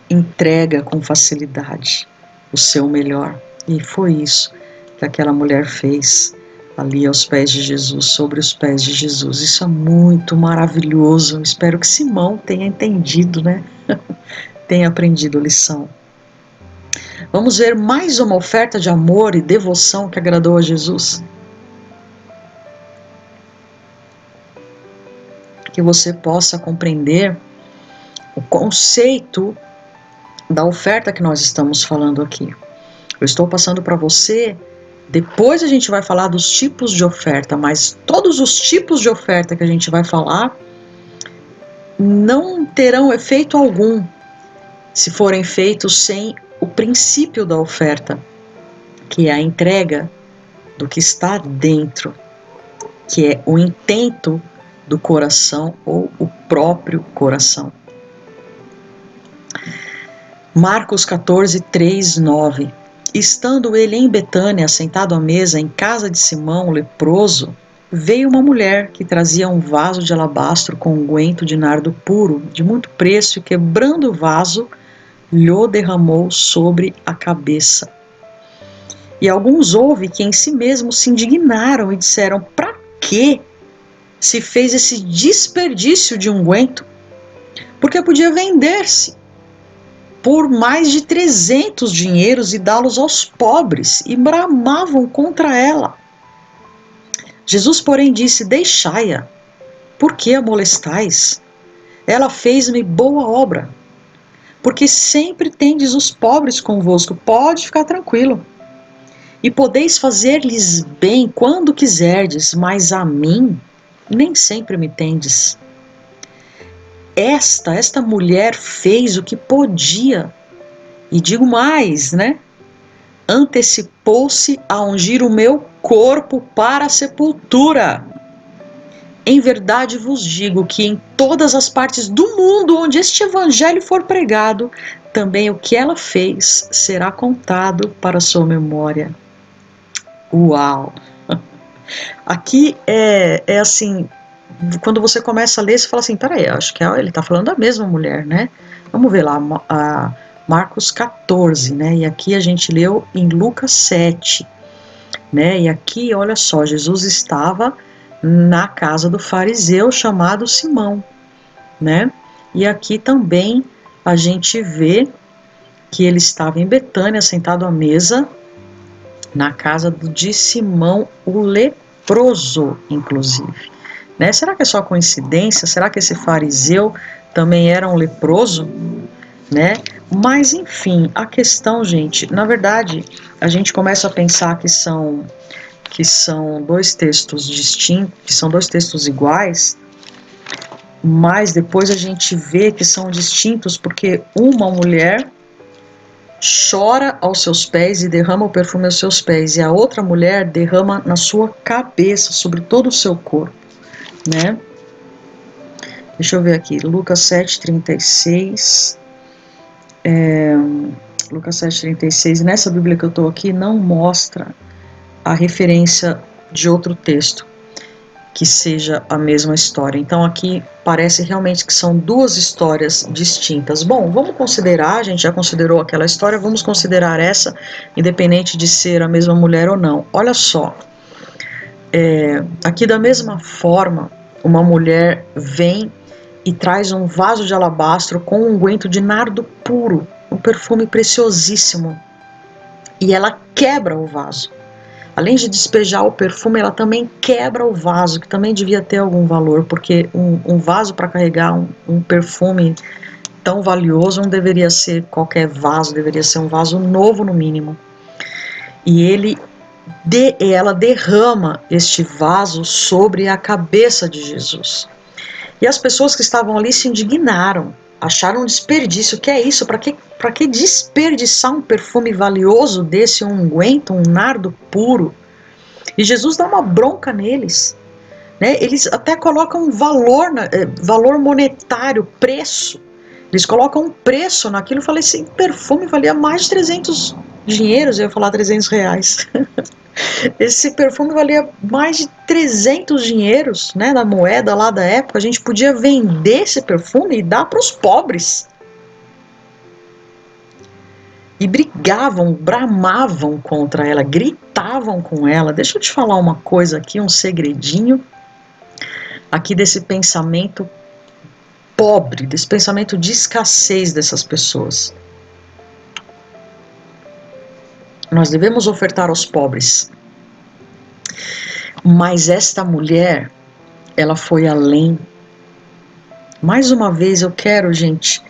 entrega com facilidade o seu melhor. E foi isso que aquela mulher fez ali aos pés de Jesus, sobre os pés de Jesus. Isso é muito maravilhoso. Espero que Simão tenha entendido, né? Tenha aprendido a lição. Vamos ver mais uma oferta de amor e devoção que agradou a Jesus. Que você possa compreender o conceito da oferta que nós estamos falando aqui. Eu estou passando para você, depois a gente vai falar dos tipos de oferta, mas todos os tipos de oferta que a gente vai falar não terão efeito algum se forem feitos sem o princípio da oferta, que é a entrega do que está dentro, que é o intento do coração ou o próprio coração. Marcos 14, 3, 9. Estando ele em Betânia, sentado à mesa em casa de Simão, o leproso, veio uma mulher que trazia um vaso de alabastro com unguento de nardo puro, de muito preço, e quebrando o vaso, lhe derramou sobre a cabeça. E alguns houve que em si mesmos se indignaram e disseram, para que se fez esse desperdício de unguento? Porque podia vender-se por mais de 300 dinheiros e dá-los aos pobres, e bramavam contra ela. Jesus, porém, disse, deixai-a, por que a molestais? Ela fez-me boa obra, porque sempre tendes os pobres convosco, pode ficar tranquilo. E podeis fazer-lhes bem quando quiserdes, mas a mim nem sempre me tendes. Esta mulher fez o que podia, e digo mais, né? Antecipou-se a ungir o meu corpo para a sepultura. Em verdade vos digo que em todas as partes do mundo onde este evangelho for pregado, também o que ela fez será contado para sua memória. Uau! Aqui é assim, quando você começa a ler, você fala assim, peraí, acho que ele está falando da mesma mulher, né? Vamos ver lá, a Marcos 14, né? E aqui a gente leu em Lucas 7, né? E aqui, olha só, Jesus estava na casa do fariseu chamado Simão, né? E aqui também a gente vê que ele estava em Betânia, sentado à mesa, na casa de Simão o leproso, inclusive. Né? Será que é só coincidência? Será que esse fariseu também era um leproso? Né? Mas enfim, a questão, gente, na verdade, a gente começa a pensar que são dois textos distintos, que são dois textos iguais, mas depois a gente vê que são distintos porque uma mulher chora aos seus pés e derrama o perfume aos seus pés, e a outra mulher derrama na sua cabeça, sobre todo o seu corpo, né? Deixa eu ver aqui, Lucas 7,36. Lucas 7,36, nessa Bíblia que eu estou aqui, não mostra a referência de outro texto que seja a mesma história. Então aqui parece realmente que são duas histórias distintas. Bom, vamos considerar, a gente já considerou aquela história, vamos considerar essa, independente de ser a mesma mulher ou não. Olha só, aqui da mesma forma, uma mulher vem e traz um vaso de alabastro com um unguento de nardo puro, um perfume preciosíssimo, e ela quebra o vaso. Além de despejar o perfume, ela também quebra o vaso, que também devia ter algum valor, porque um vaso para carregar um perfume tão valioso não deveria ser qualquer vaso, deveria ser um vaso novo no mínimo. E ela derrama este vaso sobre a cabeça de Jesus. E as pessoas que estavam ali se indignaram, acharam um desperdício. O que é isso? Para que desperdiçar um perfume valioso desse, um unguento, um nardo puro? E Jesus dá uma bronca neles, né? Eles até colocam um valor, valor monetário, preço. Eles colocam um preço naquilo. Eu falei assim, perfume valia mais de 300 dinheiros, eu ia falar 300 reais. Esse perfume valia mais de 300 dinheiros, né, da moeda lá da época. A gente podia vender esse perfume e dar para os pobres. E brigavam, bramavam contra ela, gritavam com ela. Deixa eu te falar uma coisa aqui, um segredinho aqui desse pensamento pobre, desse pensamento de escassez dessas pessoas. Nós devemos ofertar aos pobres. Mas esta mulher, ela foi além. Mais uma vez eu quero, gente,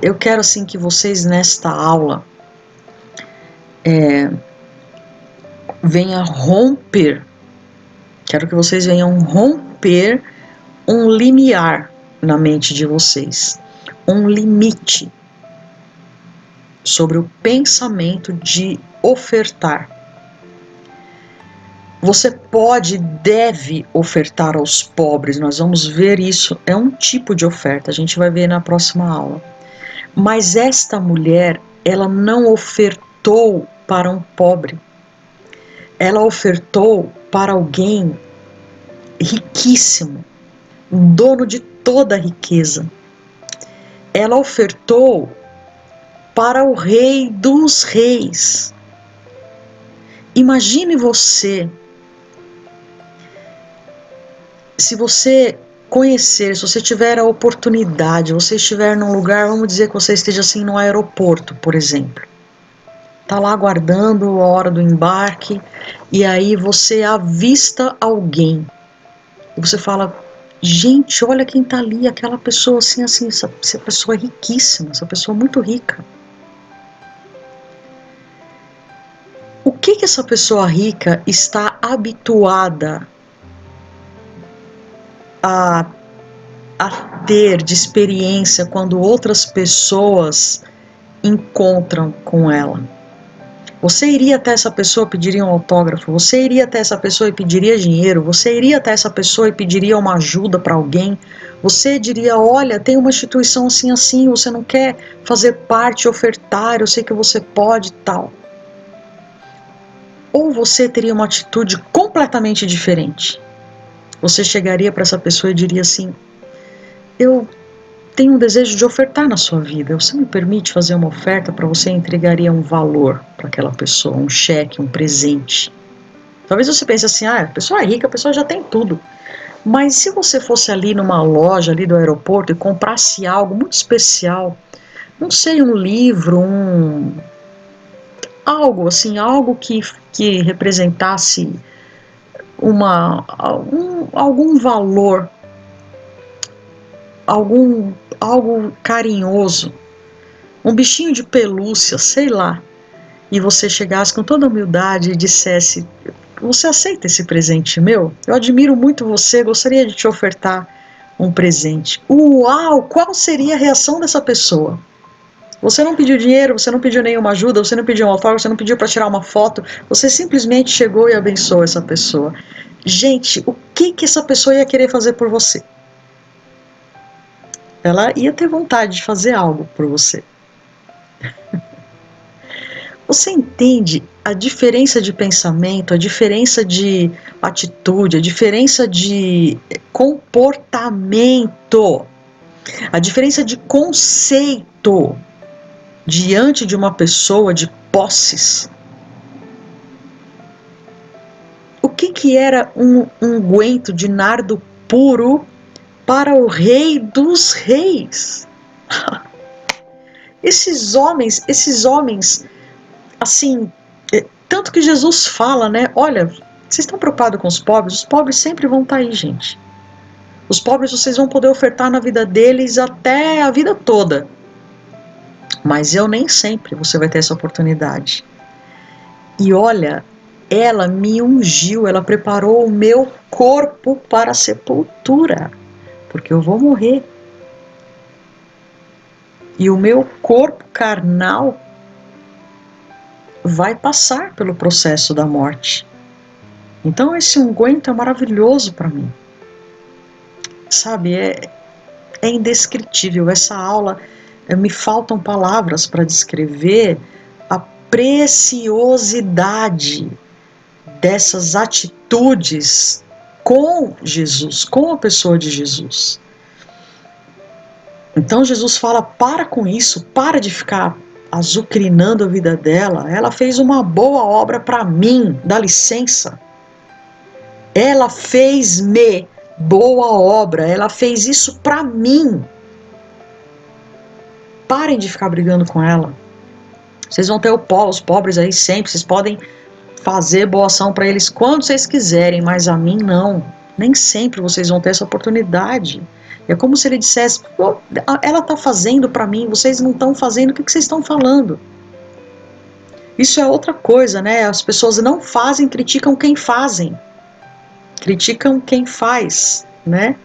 eu quero assim que vocês nesta aula venham romper, quero que vocês venham romper um limiar na mente de vocês, um limite sobre o pensamento de ofertar. Você pode e deve ofertar aos pobres, nós vamos ver isso, é um tipo de oferta, a gente vai ver na próxima aula. Mas esta mulher, ela não ofertou para um pobre, ela ofertou para alguém riquíssimo, um dono de toda a riqueza. Ela ofertou para o rei dos reis. Imagine você, se você conhecer, se você tiver a oportunidade, você estiver num lugar, vamos dizer que você esteja assim no aeroporto, por exemplo. Tá lá aguardando a hora do embarque e aí você avista alguém. E você fala, gente, olha quem tá ali, aquela pessoa assim, essa pessoa é riquíssima, essa pessoa é muito rica. O que essa pessoa rica está habituada a ter de experiência quando outras pessoas encontram com ela? Você iria até essa pessoa e pediria um autógrafo? Você iria até essa pessoa e pediria dinheiro? Você iria até essa pessoa e pediria uma ajuda para alguém? Você diria, olha, tem uma instituição assim, assim, você não quer fazer parte, ofertar, eu sei que você pode, tal. Ou você teria uma atitude completamente diferente. Você chegaria para essa pessoa e diria assim, eu tenho um desejo de ofertar na sua vida, você me permite fazer uma oferta? Para você entregaria um valor para aquela pessoa, um cheque, um presente. Talvez você pense assim, a pessoa é rica, a pessoa já tem tudo. Mas se você fosse ali numa loja ali do aeroporto e comprasse algo muito especial, não sei, um livro, algo assim, algo que representasse algum valor, algo carinhoso, um bichinho de pelúcia, sei lá, e você chegasse com toda a humildade e dissesse, você aceita esse presente meu? Eu admiro muito você, gostaria de te ofertar um presente. Uau! Qual seria a reação dessa pessoa? Você não pediu dinheiro, você não pediu nenhuma ajuda, você não pediu um autógrafo, você não pediu para tirar uma foto, você simplesmente chegou e abençoou essa pessoa. Gente, o que essa pessoa ia querer fazer por você? Ela ia ter vontade de fazer algo por você. Você entende a diferença de pensamento, a diferença de atitude, a diferença de comportamento, a diferença de conceito diante de uma pessoa de posses? O que era um unguento de nardo puro para o Rei dos Reis? Esses homens, assim, tanto que Jesus fala, né? Olha, vocês estão preocupados com os pobres sempre vão estar aí, gente. Os pobres vocês vão poder ofertar na vida deles até a vida toda. Mas eu nem sempre você vai ter essa oportunidade. E olha, ela me ungiu, ela preparou o meu corpo para a sepultura, porque eu vou morrer. E o meu corpo carnal vai passar pelo processo da morte. Então esse unguento é maravilhoso para mim. Sabe, é indescritível. Essa aula, me faltam palavras para descrever a preciosidade dessas atitudes com Jesus, com a pessoa de Jesus. Então Jesus fala, para com isso, para de ficar azucrinando a vida dela. Ela fez uma boa obra para mim, dá licença. Ela fez-me boa obra, ela fez isso para mim. Parem de ficar brigando com ela. Vocês vão ter os pobres aí sempre, vocês podem fazer boa ação para eles quando vocês quiserem, mas a mim não. Nem sempre vocês vão ter essa oportunidade. É como se ele dissesse, ela está fazendo para mim, vocês não estão fazendo, o que vocês estão falando? Isso é outra coisa, né? As pessoas não fazem, criticam quem fazem. Criticam quem faz, né?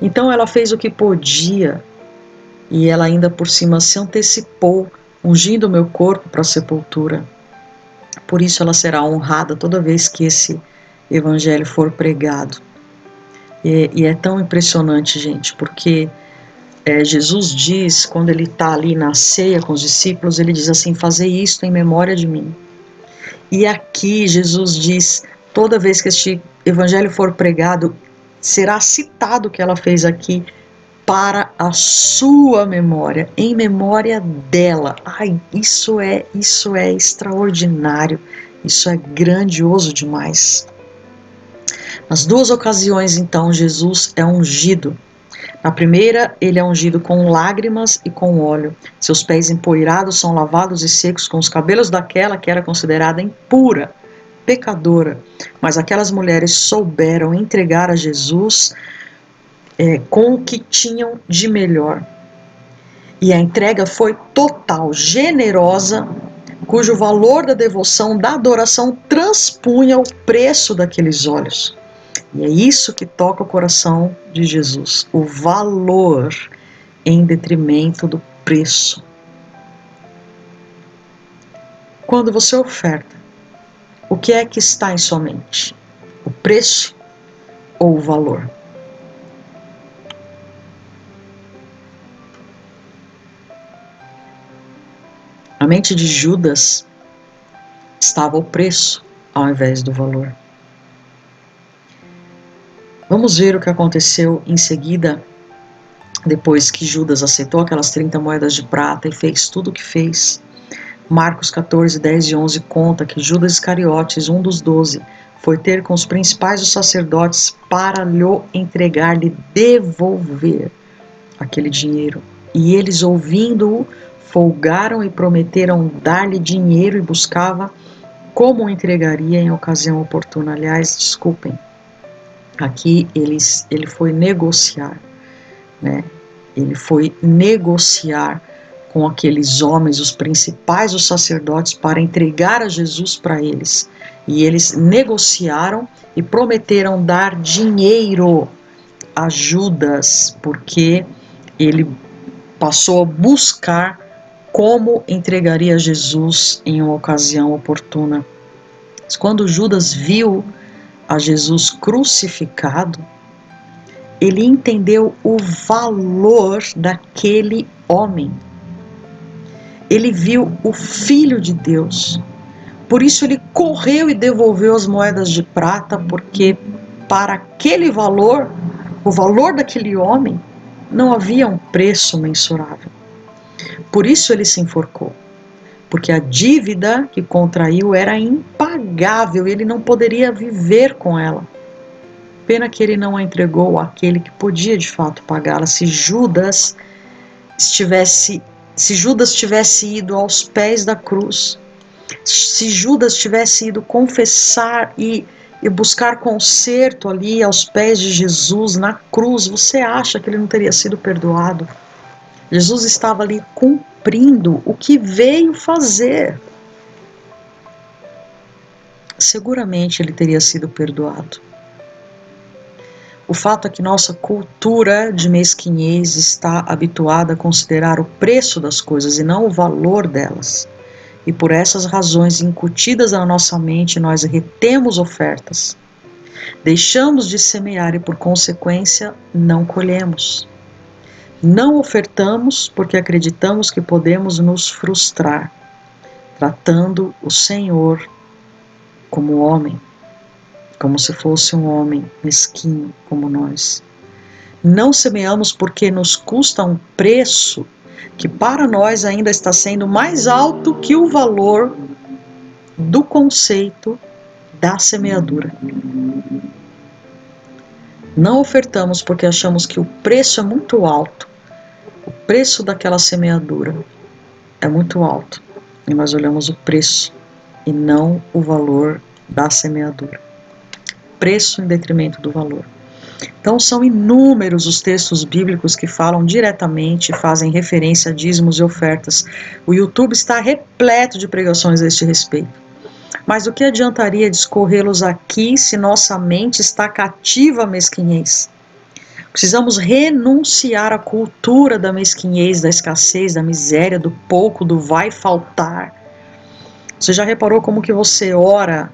Então ela fez o que podia e ela ainda por cima se antecipou, ungindo o meu corpo para a sepultura. Por isso ela será honrada toda vez que esse evangelho for pregado. E é tão impressionante, gente, porque Jesus diz, quando ele está ali na ceia com os discípulos, ele diz assim, fazei isto em memória de mim. E aqui Jesus diz, toda vez que este evangelho for pregado, será citado o que ela fez aqui para a sua memória, em memória dela. Ai, isso é extraordinário, isso é grandioso demais. Nas duas ocasiões, então, Jesus é ungido. Na primeira, ele é ungido com lágrimas e com óleo. Seus pés empoeirados são lavados e secos com os cabelos daquela que era considerada impura, pecadora. Mas aquelas mulheres souberam entregar a Jesus com o que tinham de melhor. E a entrega foi total, generosa, cujo valor da devoção, da adoração, transpunha o preço daqueles olhos. E é isso que toca o coração de Jesus, o valor em detrimento do preço. Quando você oferta, o que é que está em sua mente? O preço ou o valor? Na mente de Judas estava o preço ao invés do valor. Vamos ver o que aconteceu em seguida, depois que Judas aceitou aquelas 30 moedas de prata e fez tudo o que fez. Marcos 14, 10 e 11 conta que Judas Iscariotes, um dos 12, foi ter com os principais dos sacerdotes para lhe entregar, lhe devolver aquele dinheiro. E eles, ouvindo-o, folgaram e prometeram dar-lhe dinheiro e buscava como o entregaria em ocasião oportuna. Aliás, desculpem, aqui ele foi negociar, né? Ele foi negociar com aqueles homens, os principais dos sacerdotes, para entregar a Jesus para eles. E eles negociaram e prometeram dar dinheiro a Judas, porque ele passou a buscar como entregaria Jesus em uma ocasião oportuna. Mas quando Judas viu a Jesus crucificado, ele entendeu o valor daquele homem. Ele viu o Filho de Deus. Por isso ele correu e devolveu as moedas de prata, porque para aquele valor, o valor daquele homem, não havia um preço mensurável. Por isso ele se enforcou, porque a dívida que contraiu era impagável, ele não poderia viver com ela. Pena que ele não a entregou àquele que podia de fato pagá-la. Se Judas tivesse ido aos pés da cruz, se Judas tivesse ido confessar e buscar conserto ali aos pés de Jesus na cruz, você acha que ele não teria sido perdoado? Jesus estava ali cumprindo o que veio fazer. Seguramente ele teria sido perdoado. O fato é que nossa cultura de mesquinhez está habituada a considerar o preço das coisas e não o valor delas. E por essas razões incutidas na nossa mente, nós retemos ofertas. Deixamos de semear e, por consequência, não colhemos. Não ofertamos porque acreditamos que podemos nos frustrar, tratando o Senhor como homem, como se fosse um homem mesquinho como nós. Não semeamos porque nos custa um preço que para nós ainda está sendo mais alto que o valor do conceito da semeadura. Não ofertamos porque achamos que o preço é muito alto. O preço daquela semeadura é muito alto. E nós olhamos o preço e não o valor da semeadura. Preço em detrimento do valor. Então são inúmeros os textos bíblicos que falam diretamente, fazem referência a dízimos e ofertas. O YouTube está repleto de pregações a este respeito. Mas o que adiantaria discorrê-los aqui se nossa mente está cativa à mesquinhez? Precisamos renunciar à cultura da mesquinhez, da escassez, da miséria, do pouco, do vai faltar. Você já reparou como que você ora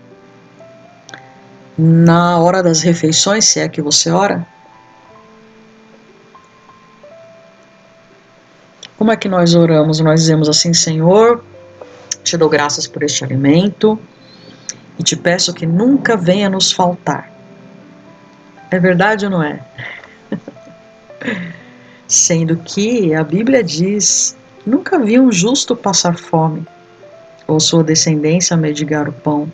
na hora das refeições, se é que você ora? Como é que nós oramos? Nós dizemos assim: Senhor, te dou graças por este alimento e te peço que nunca venha nos faltar. É verdade ou não é? Sendo que a Bíblia diz: nunca vi um justo passar fome, ou sua descendência mendigar o pão.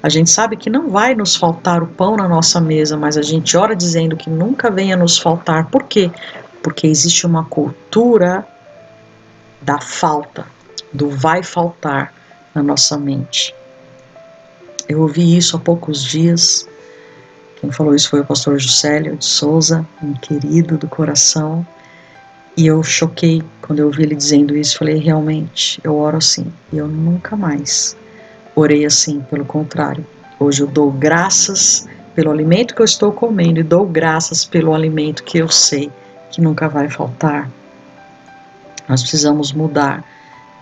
A gente sabe que não vai nos faltar o pão na nossa mesa, mas a gente ora dizendo que nunca venha nos faltar. Por quê? Porque existe uma cultura da falta, do vai faltar na nossa mente. Eu ouvi isso há poucos dias. Quem falou isso foi o pastor Juscelio de Souza, um querido do coração. E eu choquei quando eu ouvi ele dizendo isso. Falei, realmente, eu oro assim. E eu nunca mais orei assim, pelo contrário. Hoje eu dou graças pelo alimento que eu estou comendo e dou graças pelo alimento que eu sei que nunca vai faltar. Nós precisamos mudar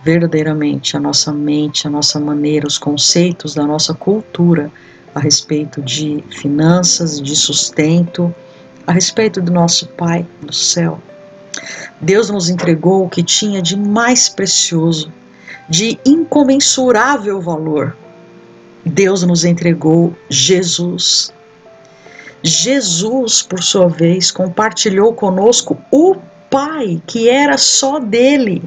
verdadeiramente a nossa mente, a nossa maneira, os conceitos da nossa cultura a respeito de finanças, de sustento, a respeito do nosso Pai do céu. Deus nos entregou o que tinha de mais precioso, de incomensurável valor. Deus nos entregou Jesus. Jesus, por sua vez, compartilhou conosco o Pai, que era só dele.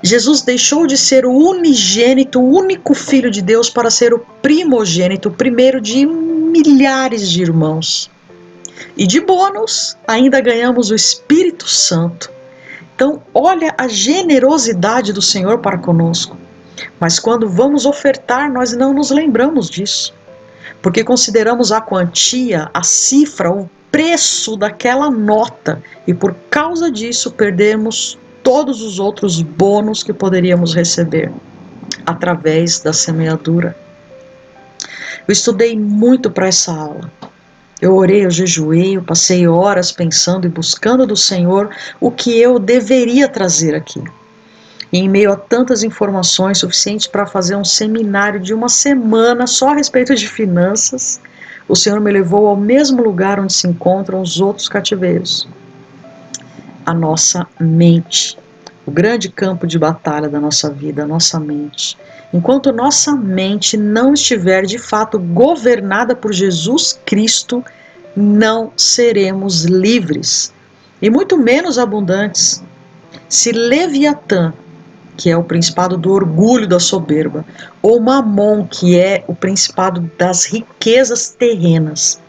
Jesus deixou de ser o unigênito, o único Filho de Deus, para ser o primogênito, o primeiro de milhares de irmãos. E de bônus, ainda ganhamos o Espírito Santo. Então, olha a generosidade do Senhor para conosco. Mas quando vamos ofertar, nós não nos lembramos disso. Porque consideramos a quantia, a cifra, o preço daquela nota. E por causa disso, perdemos todos os outros bônus que poderíamos receber através da semeadura. Eu estudei muito para essa aula. Eu orei, eu jejuei, eu passei horas pensando e buscando do Senhor o que eu deveria trazer aqui. E em meio a tantas informações suficientes para fazer um seminário de uma semana só a respeito de finanças, o Senhor me levou ao mesmo lugar onde se encontram os outros cativeiros. A nossa mente. O grande campo de batalha da nossa vida, a nossa mente. Enquanto nossa mente não estiver de fato governada por Jesus Cristo, não seremos livres, e muito menos abundantes. Se Leviatã, que é o principado do orgulho, da soberba, ou Mamon, que é o principado das riquezas terrenas,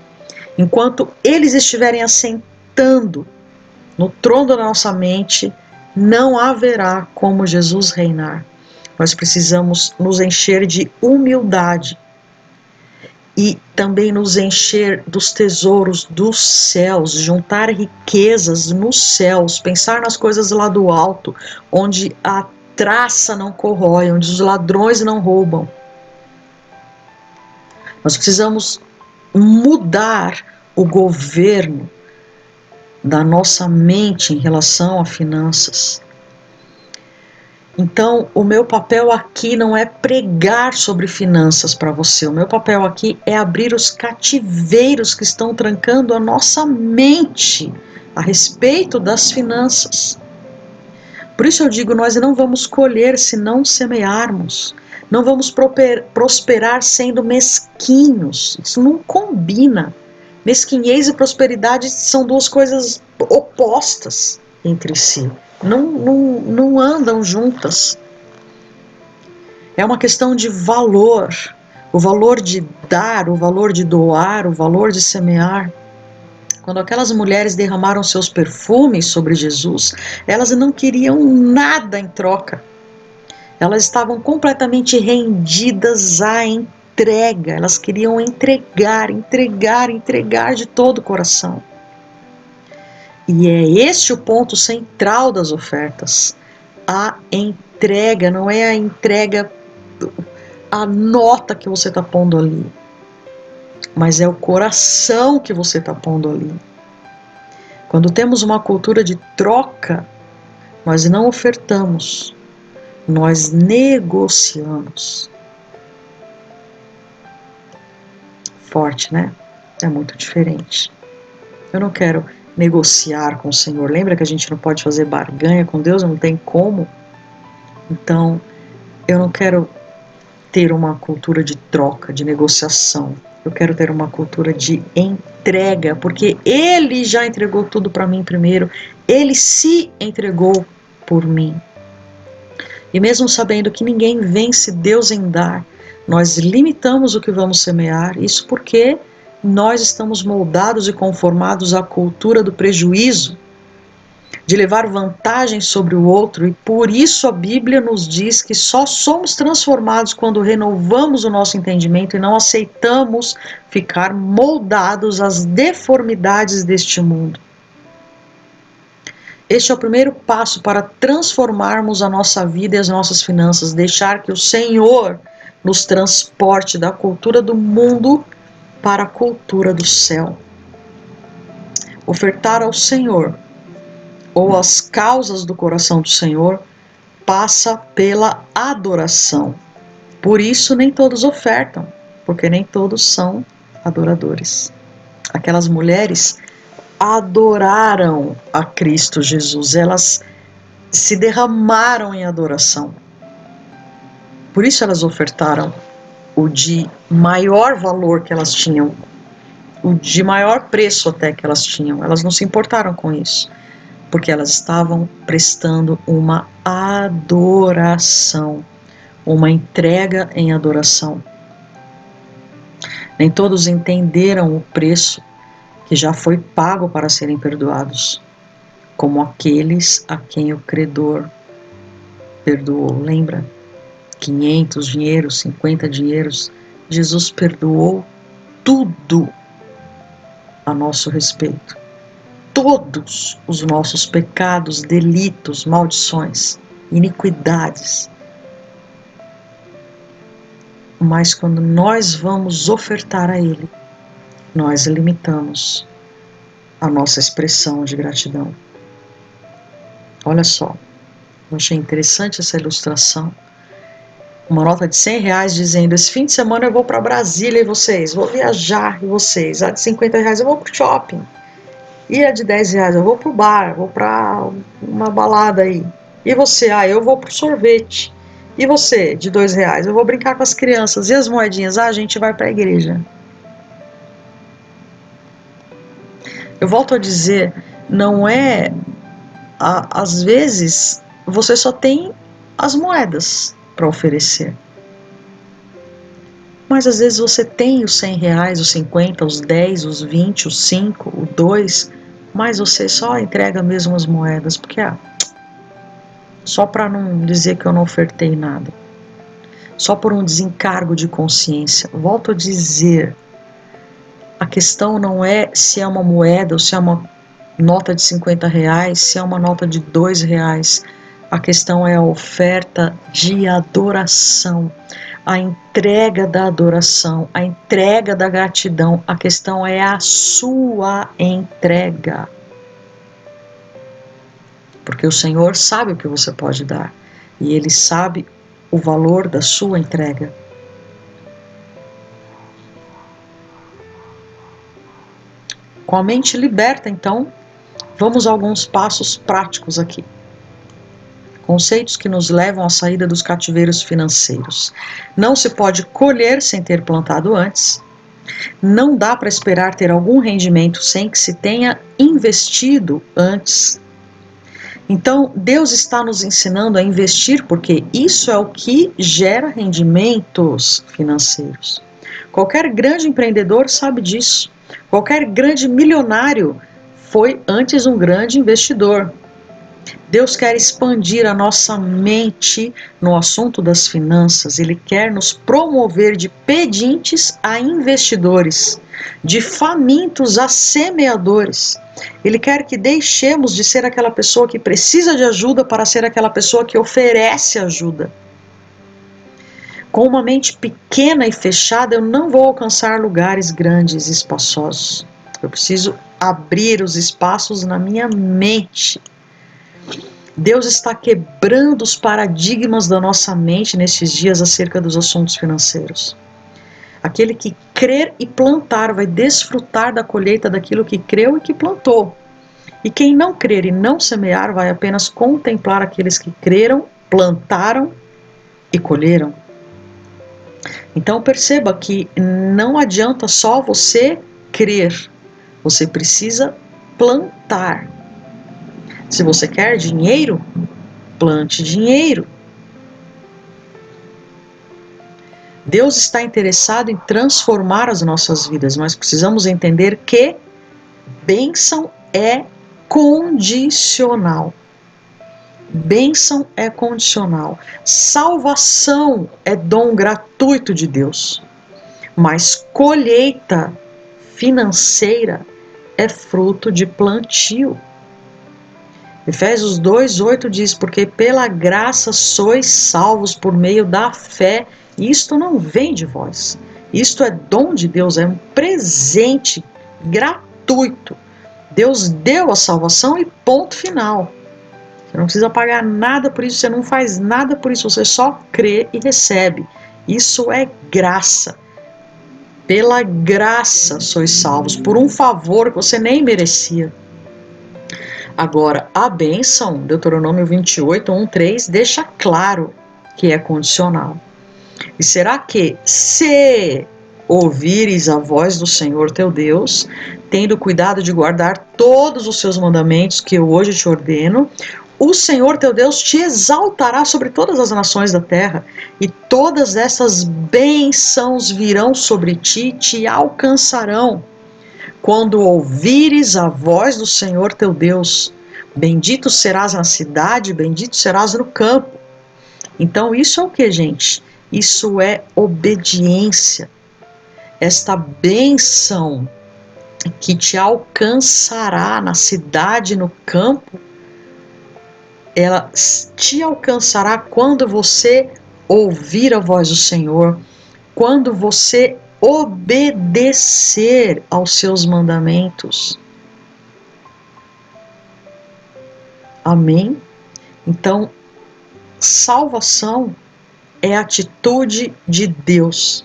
enquanto eles estiverem assentando no trono da nossa mente, não haverá como Jesus reinar. Nós precisamos nos encher de humildade e também nos encher dos tesouros dos céus, juntar riquezas nos céus, pensar nas coisas lá do alto, onde a traça não corrói, onde os ladrões não roubam. Nós precisamos mudar o governo da nossa mente em relação a finanças. Então, o meu papel aqui não é pregar sobre finanças para você. O meu papel aqui é abrir os cativeiros que estão trancando a nossa mente a respeito das finanças. Por isso eu digo, nós não vamos colher se não semearmos. Não vamos prosperar sendo mesquinhos. Isso não combina. Mesquinhez e prosperidade são duas coisas opostas entre si. Não andam juntas. É uma questão de valor. O valor de dar, o valor de doar, o valor de semear. Quando aquelas mulheres derramaram seus perfumes sobre Jesus, elas não queriam nada em troca. Elas estavam completamente rendidas à entrega. Elas queriam entregar de todo o coração. E é este o ponto central das ofertas. A entrega, não é a entrega, a nota que você está pondo ali, mas é o coração que você está pondo ali. Quando temos uma cultura de troca, nós não ofertamos, nós negociamos. Forte, né? É muito diferente. Eu não quero negociar com o Senhor. Lembra que a gente não pode fazer barganha com Deus? Não tem como. Então, eu não quero ter uma cultura de troca, de negociação. Eu quero ter uma cultura de entrega, porque Ele já entregou tudo para mim primeiro. Ele se entregou por mim. E mesmo sabendo que ninguém vence Deus em dar, nós limitamos o que vamos semear. Isso porque nós estamos moldados e conformados à cultura do prejuízo, de levar vantagem sobre o outro, e por isso a Bíblia nos diz que só somos transformados quando renovamos o nosso entendimento e não aceitamos ficar moldados às deformidades deste mundo. Este é o primeiro passo para transformarmos a nossa vida e as nossas finanças, deixar que o Senhor nos transporte da cultura do mundo para a cultura do céu. Ofertar ao Senhor ou as causas do coração do Senhor passa pela adoração. Por isso nem todos ofertam, porque nem todos são adoradores. Aquelas mulheres adoraram a Cristo Jesus, elas se derramaram em adoração. Por isso elas ofertaram o de maior valor que elas tinham, o de maior preço até que elas tinham. Elas não se importaram com isso, porque elas estavam prestando uma adoração, uma entrega em adoração. Nem todos entenderam o preço que já foi pago para serem perdoados, como aqueles a quem o credor perdoou. Lembra? 500 dinheiros, 50 dinheiros, Jesus perdoou tudo a nosso respeito. Todos os nossos pecados, delitos, maldições, iniquidades. Mas quando nós vamos ofertar a Ele, nós limitamos a nossa expressão de gratidão. Olha só, eu achei interessante essa ilustração. Uma nota de R$100 dizendo: esse fim de semana eu vou para Brasília e vocês, vou viajar e vocês. A de R$50 eu vou pro shopping. E a de R$10 eu vou pro bar, vou para uma balada aí. E você, eu vou pro sorvete. E você, de R$2, eu vou brincar com as crianças. E as moedinhas, a gente vai para a igreja. Eu volto a dizer, não é... às vezes, você só tem as moedas para oferecer. Mas às vezes você tem os R$100, os 50, os 10, os 20, os 5, o 2, mas você só entrega mesmo as moedas, porque só para não dizer que eu não ofertei nada. Só por um desencargo de consciência. Volto a dizer, a questão não é se é uma moeda ou se é uma nota de R$50, se é uma nota de R$2. A questão é a oferta de adoração, a entrega da adoração, a entrega da gratidão. A questão é a sua entrega. Porque o Senhor sabe o que você pode dar e Ele sabe o valor da sua entrega. Com a mente liberta, então, vamos a alguns passos práticos aqui. Conceitos que nos levam à saída dos cativeiros financeiros. Não se pode colher sem ter plantado antes. Não dá para esperar ter algum rendimento sem que se tenha investido antes. Então, Deus está nos ensinando a investir porque isso é o que gera rendimentos financeiros. Qualquer grande empreendedor sabe disso. Qualquer grande milionário foi antes um grande investidor. Deus quer expandir a nossa mente no assunto das finanças. Ele quer nos promover de pedintes a investidores, de famintos a semeadores. Ele quer que deixemos de ser aquela pessoa que precisa de ajuda para ser aquela pessoa que oferece ajuda. Com uma mente pequena e fechada, eu não vou alcançar lugares grandes e espaçosos. Eu preciso abrir os espaços na minha mente. Deus está quebrando os paradigmas da nossa mente nesses dias acerca dos assuntos financeiros. Aquele que crer e plantar vai desfrutar da colheita daquilo que creu e que plantou. E quem não crer e não semear vai apenas contemplar aqueles que creram, plantaram e colheram. Então perceba que não adianta só você crer, você precisa plantar. Se você quer dinheiro, plante dinheiro. Deus está interessado em transformar as nossas vidas, mas precisamos entender que bênção é condicional. Bênção é condicional. Salvação é dom gratuito de Deus, mas colheita financeira é fruto de plantio. Efésios 2:8 diz, porque pela graça sois salvos por meio da fé, e isto não vem de vós. Isto é dom de Deus, é um presente gratuito. Deus deu a salvação e ponto final. Você não precisa pagar nada por isso, você não faz nada por isso, você só crê e recebe. Isso é graça. Pela graça sois salvos, por um favor que você nem merecia. Agora, a bênção, Deuteronômio 28, 1:3, deixa claro que é condicional. E será que, se ouvires a voz do Senhor teu Deus, tendo cuidado de guardar todos os seus mandamentos que eu hoje te ordeno, o Senhor teu Deus te exaltará sobre todas as nações da terra, e todas essas bênçãos virão sobre ti, te alcançarão. Quando ouvires a voz do Senhor teu Deus, bendito serás na cidade, bendito serás no campo. Então isso é o que, gente? Isso é obediência. Esta bênção que te alcançará na cidade, no campo, ela te alcançará quando você ouvir a voz do Senhor, quando você obedecer aos seus mandamentos. Amém? Então, salvação é atitude de Deus.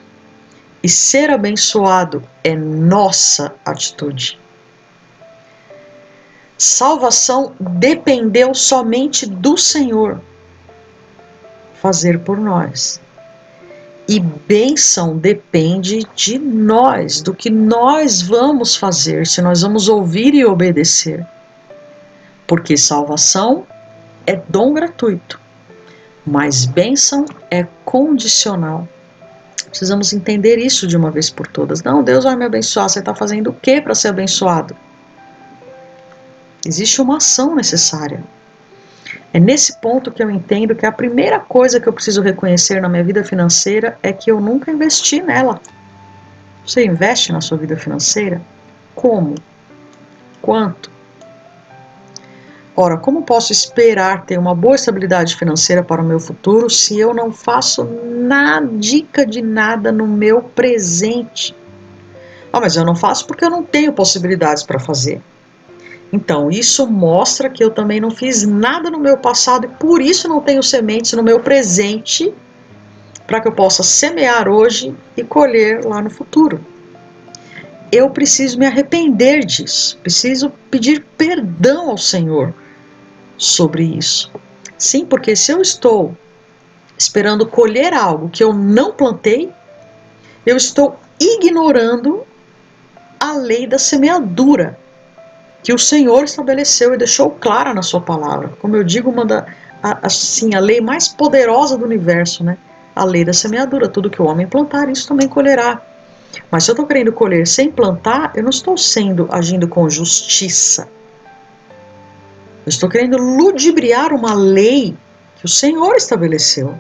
E ser abençoado é nossa atitude. Salvação dependeu somente do Senhor fazer por nós. E bênção depende de nós, do que nós vamos fazer, se nós vamos ouvir e obedecer. Porque salvação é dom gratuito, mas bênção é condicional. Precisamos entender isso de uma vez por todas. Não, Deus vai me abençoar. Você está fazendo o que para ser abençoado? Existe uma ação necessária. É nesse ponto que eu entendo que a primeira coisa que eu preciso reconhecer na minha vida financeira é que eu nunca investi nela. Você investe na sua vida financeira? Como? Quanto? Ora, como posso esperar ter uma boa estabilidade financeira para o meu futuro se eu não faço dica de nada no meu presente? Ah, mas eu não faço porque eu não tenho possibilidades para fazer. Então, isso mostra que eu também não fiz nada no meu passado e por isso não tenho sementes no meu presente para que eu possa semear hoje e colher lá no futuro. Eu preciso me arrepender disso, preciso pedir perdão ao Senhor sobre isso. Sim, porque se eu estou esperando colher algo que eu não plantei, eu estou ignorando a lei da semeadura que o Senhor estabeleceu e deixou clara na sua palavra. Como eu digo, a lei mais poderosa do universo, né? A lei da semeadura. Tudo que o homem plantar, isso também colherá. Mas se eu estou querendo colher sem plantar, eu não estou agindo com justiça. Eu estou querendo ludibriar uma lei que o Senhor estabeleceu.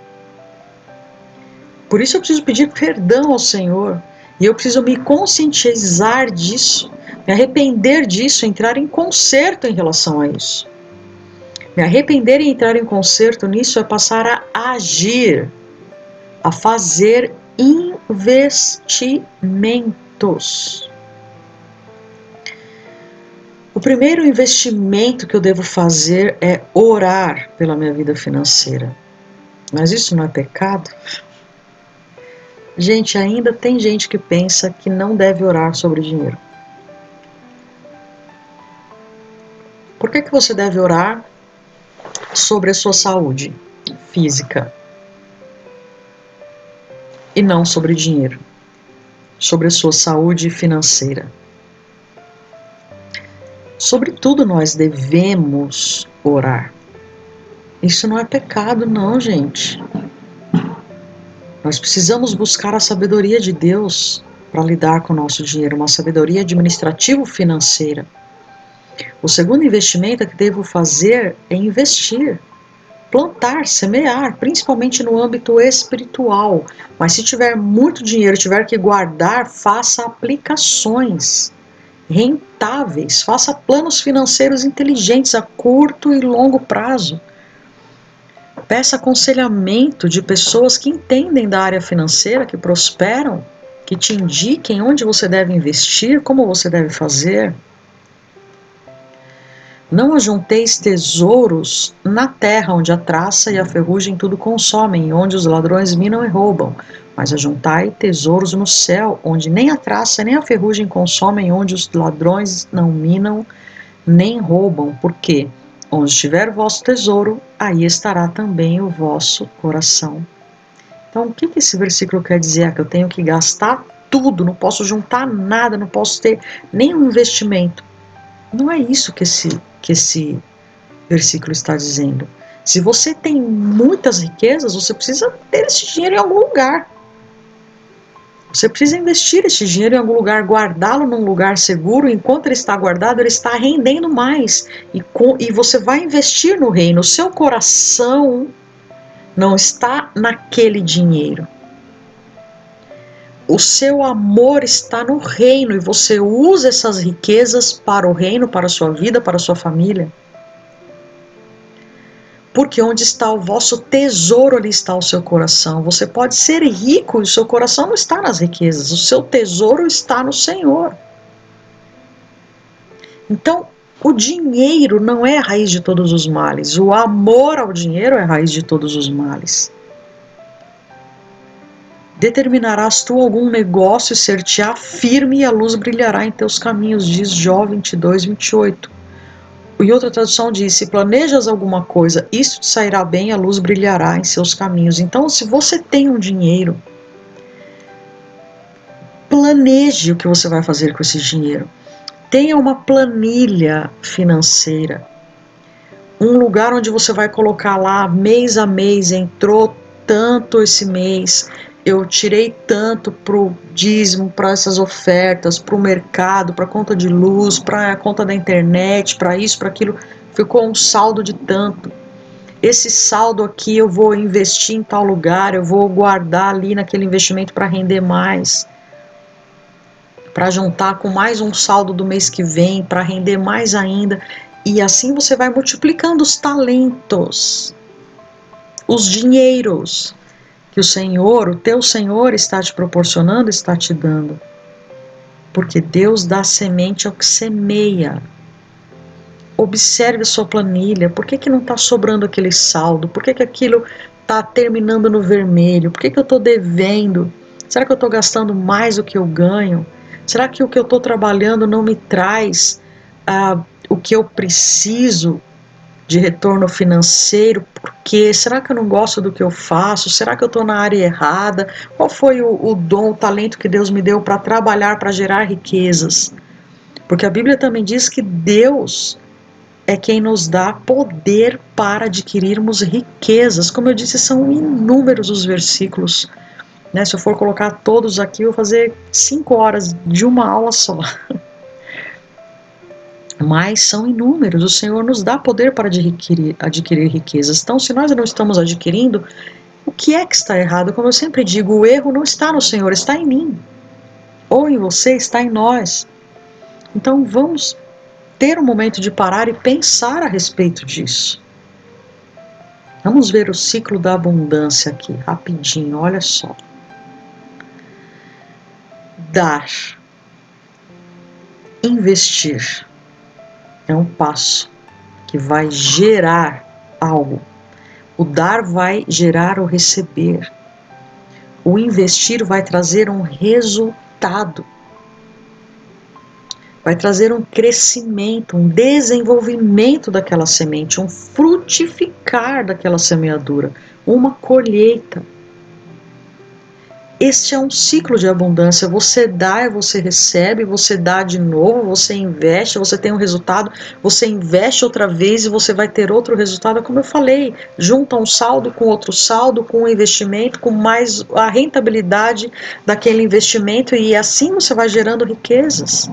Por isso eu preciso pedir perdão ao Senhor. E eu preciso me conscientizar disso, me arrepender disso, entrar em conserto em relação a isso. Me arrepender e entrar em conserto nisso é passar a agir, a fazer investimentos. O primeiro investimento que eu devo fazer é orar pela minha vida financeira. Mas isso não é pecado? Gente, ainda tem gente que pensa que não deve orar sobre dinheiro. Por que você deve orar sobre a sua saúde física e não sobre dinheiro? Sobre a sua saúde financeira. Sobretudo nós devemos orar. Isso não é pecado não, gente. Nós precisamos buscar a sabedoria de Deus para lidar com o nosso dinheiro, uma sabedoria administrativo-financeira. O segundo investimento que devo fazer é investir, plantar, semear, principalmente no âmbito espiritual. Mas se tiver muito dinheiro, tiver que guardar, faça aplicações rentáveis, faça planos financeiros inteligentes a curto e longo prazo. Peça aconselhamento de pessoas que entendem da área financeira, que prosperam, que te indiquem onde você deve investir, como você deve fazer. Não ajunteis tesouros na terra, onde a traça e a ferrugem tudo consomem, onde os ladrões minam e roubam. Mas ajuntai tesouros no céu, onde nem a traça nem a ferrugem consomem, onde os ladrões não minam nem roubam. Por quê? Onde estiver o vosso tesouro, aí estará também o vosso coração. Então, o que esse versículo quer dizer? É que eu tenho que gastar tudo, não posso juntar nada, não posso ter nenhum investimento. Não é isso que esse versículo está dizendo. Se você tem muitas riquezas, você precisa ter esse dinheiro em algum lugar. Você precisa investir esse dinheiro em algum lugar, guardá-lo num lugar seguro. Enquanto ele está guardado, ele está rendendo mais. E você vai investir no reino. O seu coração não está naquele dinheiro. O seu amor está no reino e você usa essas riquezas para o reino, para a sua vida, para a sua família. Porque onde está o vosso tesouro, ali está o seu coração. Você pode ser rico e o seu coração não está nas riquezas. O seu tesouro está no Senhor. Então, o dinheiro não é a raiz de todos os males. O amor ao dinheiro é a raiz de todos os males. Determinarás tu algum negócio e ser-te-á firme e a luz brilhará em teus caminhos, diz Jó 22, 28. E outra tradução diz: se planejas alguma coisa, isso te sairá bem, a luz brilhará em seus caminhos. Então, se você tem um dinheiro, planeje o que você vai fazer com esse dinheiro. Tenha uma planilha financeira, um lugar onde você vai colocar lá, mês a mês, entrou tanto esse mês, eu tirei tanto pro dízimo, para essas ofertas, para o mercado, para a conta de luz, para a conta da internet, para isso, para aquilo, ficou um saldo de tanto. Esse saldo aqui eu vou investir em tal lugar, eu vou guardar ali naquele investimento para render mais, para juntar com mais um saldo do mês que vem, para render mais ainda. E assim você vai multiplicando os talentos, os dinheiros que o Senhor, o teu Senhor, está te proporcionando, está te dando. Porque Deus dá semente ao que semeia. Observe a sua planilha. Por que não está sobrando aquele saldo? Por que aquilo está terminando no vermelho? Por que eu estou devendo? Será que eu estou gastando mais do que eu ganho? Será que o que eu estou trabalhando não me traz o que eu preciso de retorno financeiro? Porque será que eu não gosto do que eu faço? Será que eu estou na área errada? Qual foi o dom, o talento que Deus me deu para trabalhar, para gerar riquezas? Porque a Bíblia também diz que Deus é quem nos dá poder para adquirirmos riquezas. Como eu disse, são inúmeros os versículos. Né? Se eu for colocar todos aqui, eu vou fazer 5 horas de uma aula só. Mas são inúmeros. O Senhor nos dá poder para adquirir riquezas. Então, se nós não estamos adquirindo, o que é que está errado? Como eu sempre digo, o erro não está no Senhor, está em mim. Ou em você, está em nós. Então, vamos ter um momento de parar e pensar a respeito disso. Vamos ver o ciclo da abundância aqui, rapidinho, olha só. Dar, investir, é um passo que vai gerar algo. O dar vai gerar o receber. O investir vai trazer um resultado. Vai trazer um crescimento, um desenvolvimento daquela semente, um frutificar daquela semeadura, uma colheita. Este é um ciclo de abundância. Você dá e você recebe, você dá de novo, você investe, você tem um resultado, você investe outra vez e você vai ter outro resultado. Como eu falei, junta um saldo com outro saldo, com um investimento, com mais a rentabilidade daquele investimento, e assim você vai gerando riquezas.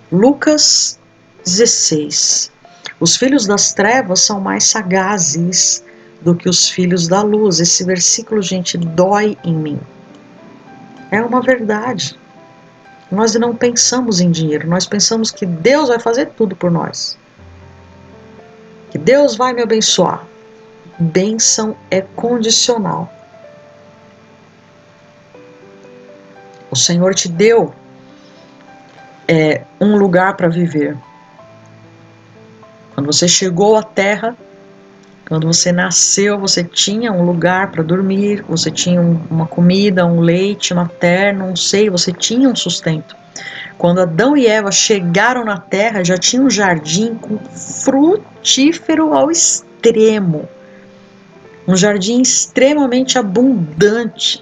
Lucas 16. Os filhos das trevas são mais sagazes do que os filhos da luz. Esse versículo, gente, dói em mim. É uma verdade. Nós não pensamos em dinheiro, nós pensamos que Deus vai fazer tudo por nós. Que Deus vai me abençoar. Bênção é condicional. O Senhor te deu um lugar para viver. Quando você chegou à terra, quando você nasceu, você tinha um lugar para dormir, você tinha uma comida, um leite materno, um seio, você tinha um sustento. Quando Adão e Eva chegaram na terra, já tinha um jardim com frutífero ao extremo. Um jardim extremamente abundante.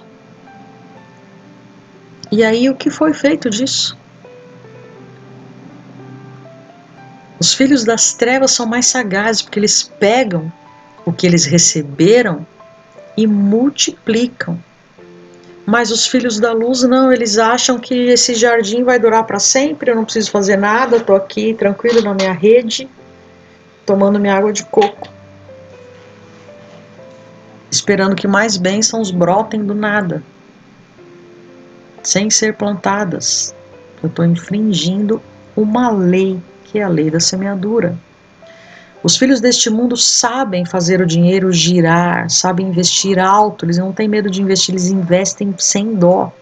E aí, o que foi feito disso? Os filhos das trevas são mais sagazes, porque eles pegam o que eles receberam e multiplicam. Mas os filhos da luz não, eles acham que esse jardim vai durar para sempre, eu não preciso fazer nada, estou aqui tranquilo na minha rede, tomando minha água de coco, esperando que mais bênçãos brotem do nada, sem ser plantadas. Eu estou infringindo uma lei, que é a lei da semeadura. Os filhos deste mundo sabem fazer o dinheiro girar, sabem investir alto, eles não têm medo de investir, eles investem sem dó.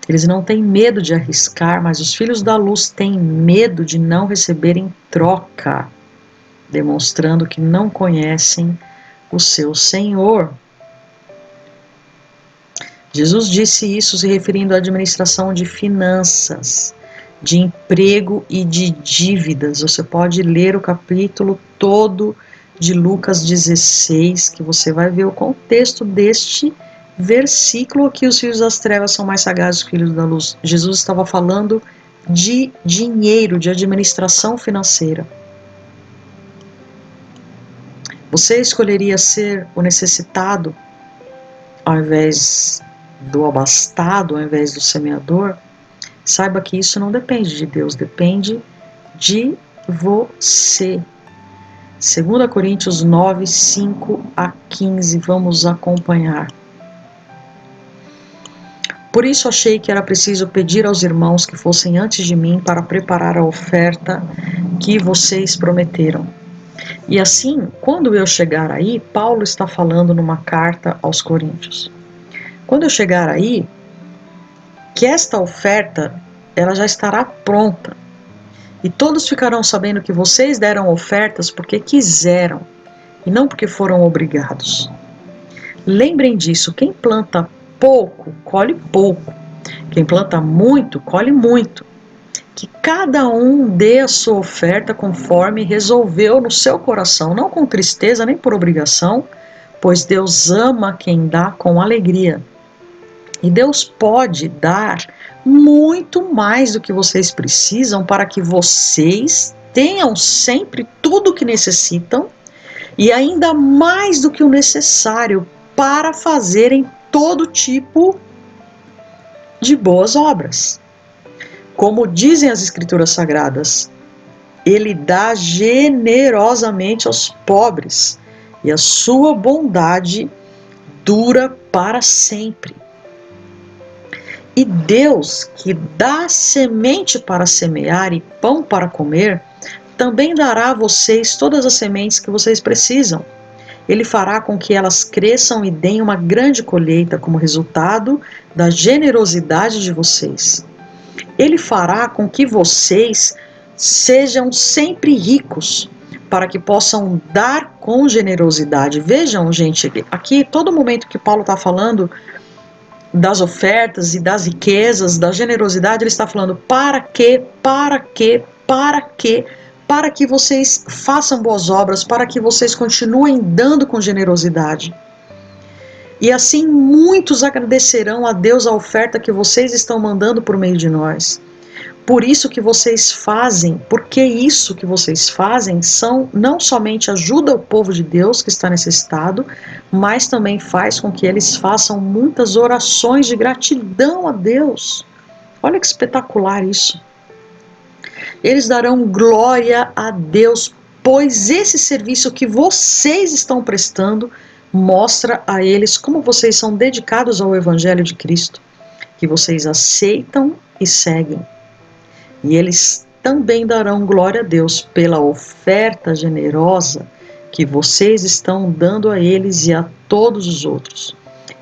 Eles não têm medo de arriscar, mas os filhos da luz têm medo de não receberem troca, demonstrando que não conhecem o seu Senhor. Jesus disse isso se referindo à administração de finanças. de emprego e de dívidas. Você pode ler o capítulo todo de Lucas 16, que você vai ver o contexto deste versículo que os filhos das trevas são mais sagazes que os filhos da luz. Jesus estava falando de dinheiro, de administração financeira. Você escolheria ser o necessitado ao invés do abastado, ao invés do semeador? Saiba que isso não depende de Deus, depende de você. 2 Coríntios 9, 5 a 15, vamos acompanhar. Por isso achei que era preciso pedir aos irmãos que fossem antes de mim para preparar a oferta que vocês prometeram. E assim, quando eu chegar aí, Paulo está falando numa carta aos Coríntios. Quando eu chegar aí, que esta oferta, ela já estará pronta. E todos ficarão sabendo que vocês deram ofertas porque quiseram, e não porque foram obrigados. Lembrem disso, quem planta pouco, colhe pouco. Quem planta muito, colhe muito. Que cada um dê a sua oferta conforme resolveu no seu coração, não com tristeza nem por obrigação, pois Deus ama quem dá com alegria. E Deus pode dar muito mais do que vocês precisam para que vocês tenham sempre tudo o que necessitam e ainda mais do que o necessário para fazerem todo tipo de boas obras. Como dizem as Escrituras Sagradas, Ele dá generosamente aos pobres e a sua bondade dura para sempre. E Deus, que dá semente para semear e pão para comer, também dará a vocês todas as sementes que vocês precisam. Ele fará com que elas cresçam e deem uma grande colheita como resultado da generosidade de vocês. Ele fará com que vocês sejam sempre ricos, para que possam dar com generosidade. Vejam, gente, aqui todo momento que Paulo está falando das ofertas e das riquezas, da generosidade, ele está falando para que vocês façam boas obras, para que vocês continuem dando com generosidade. E assim muitos agradecerão a Deus a oferta que vocês estão mandando por meio de nós. Por isso que vocês fazem, porque isso que vocês fazem não somente ajuda o povo de Deus que está necessitado, mas também faz com que eles façam muitas orações de gratidão a Deus. Olha que espetacular isso. Eles darão glória a Deus, pois esse serviço que vocês estão prestando mostra a eles como vocês são dedicados ao Evangelho de Cristo, que vocês aceitam e seguem. E eles também darão glória a Deus pela oferta generosa que vocês estão dando a eles e a todos os outros.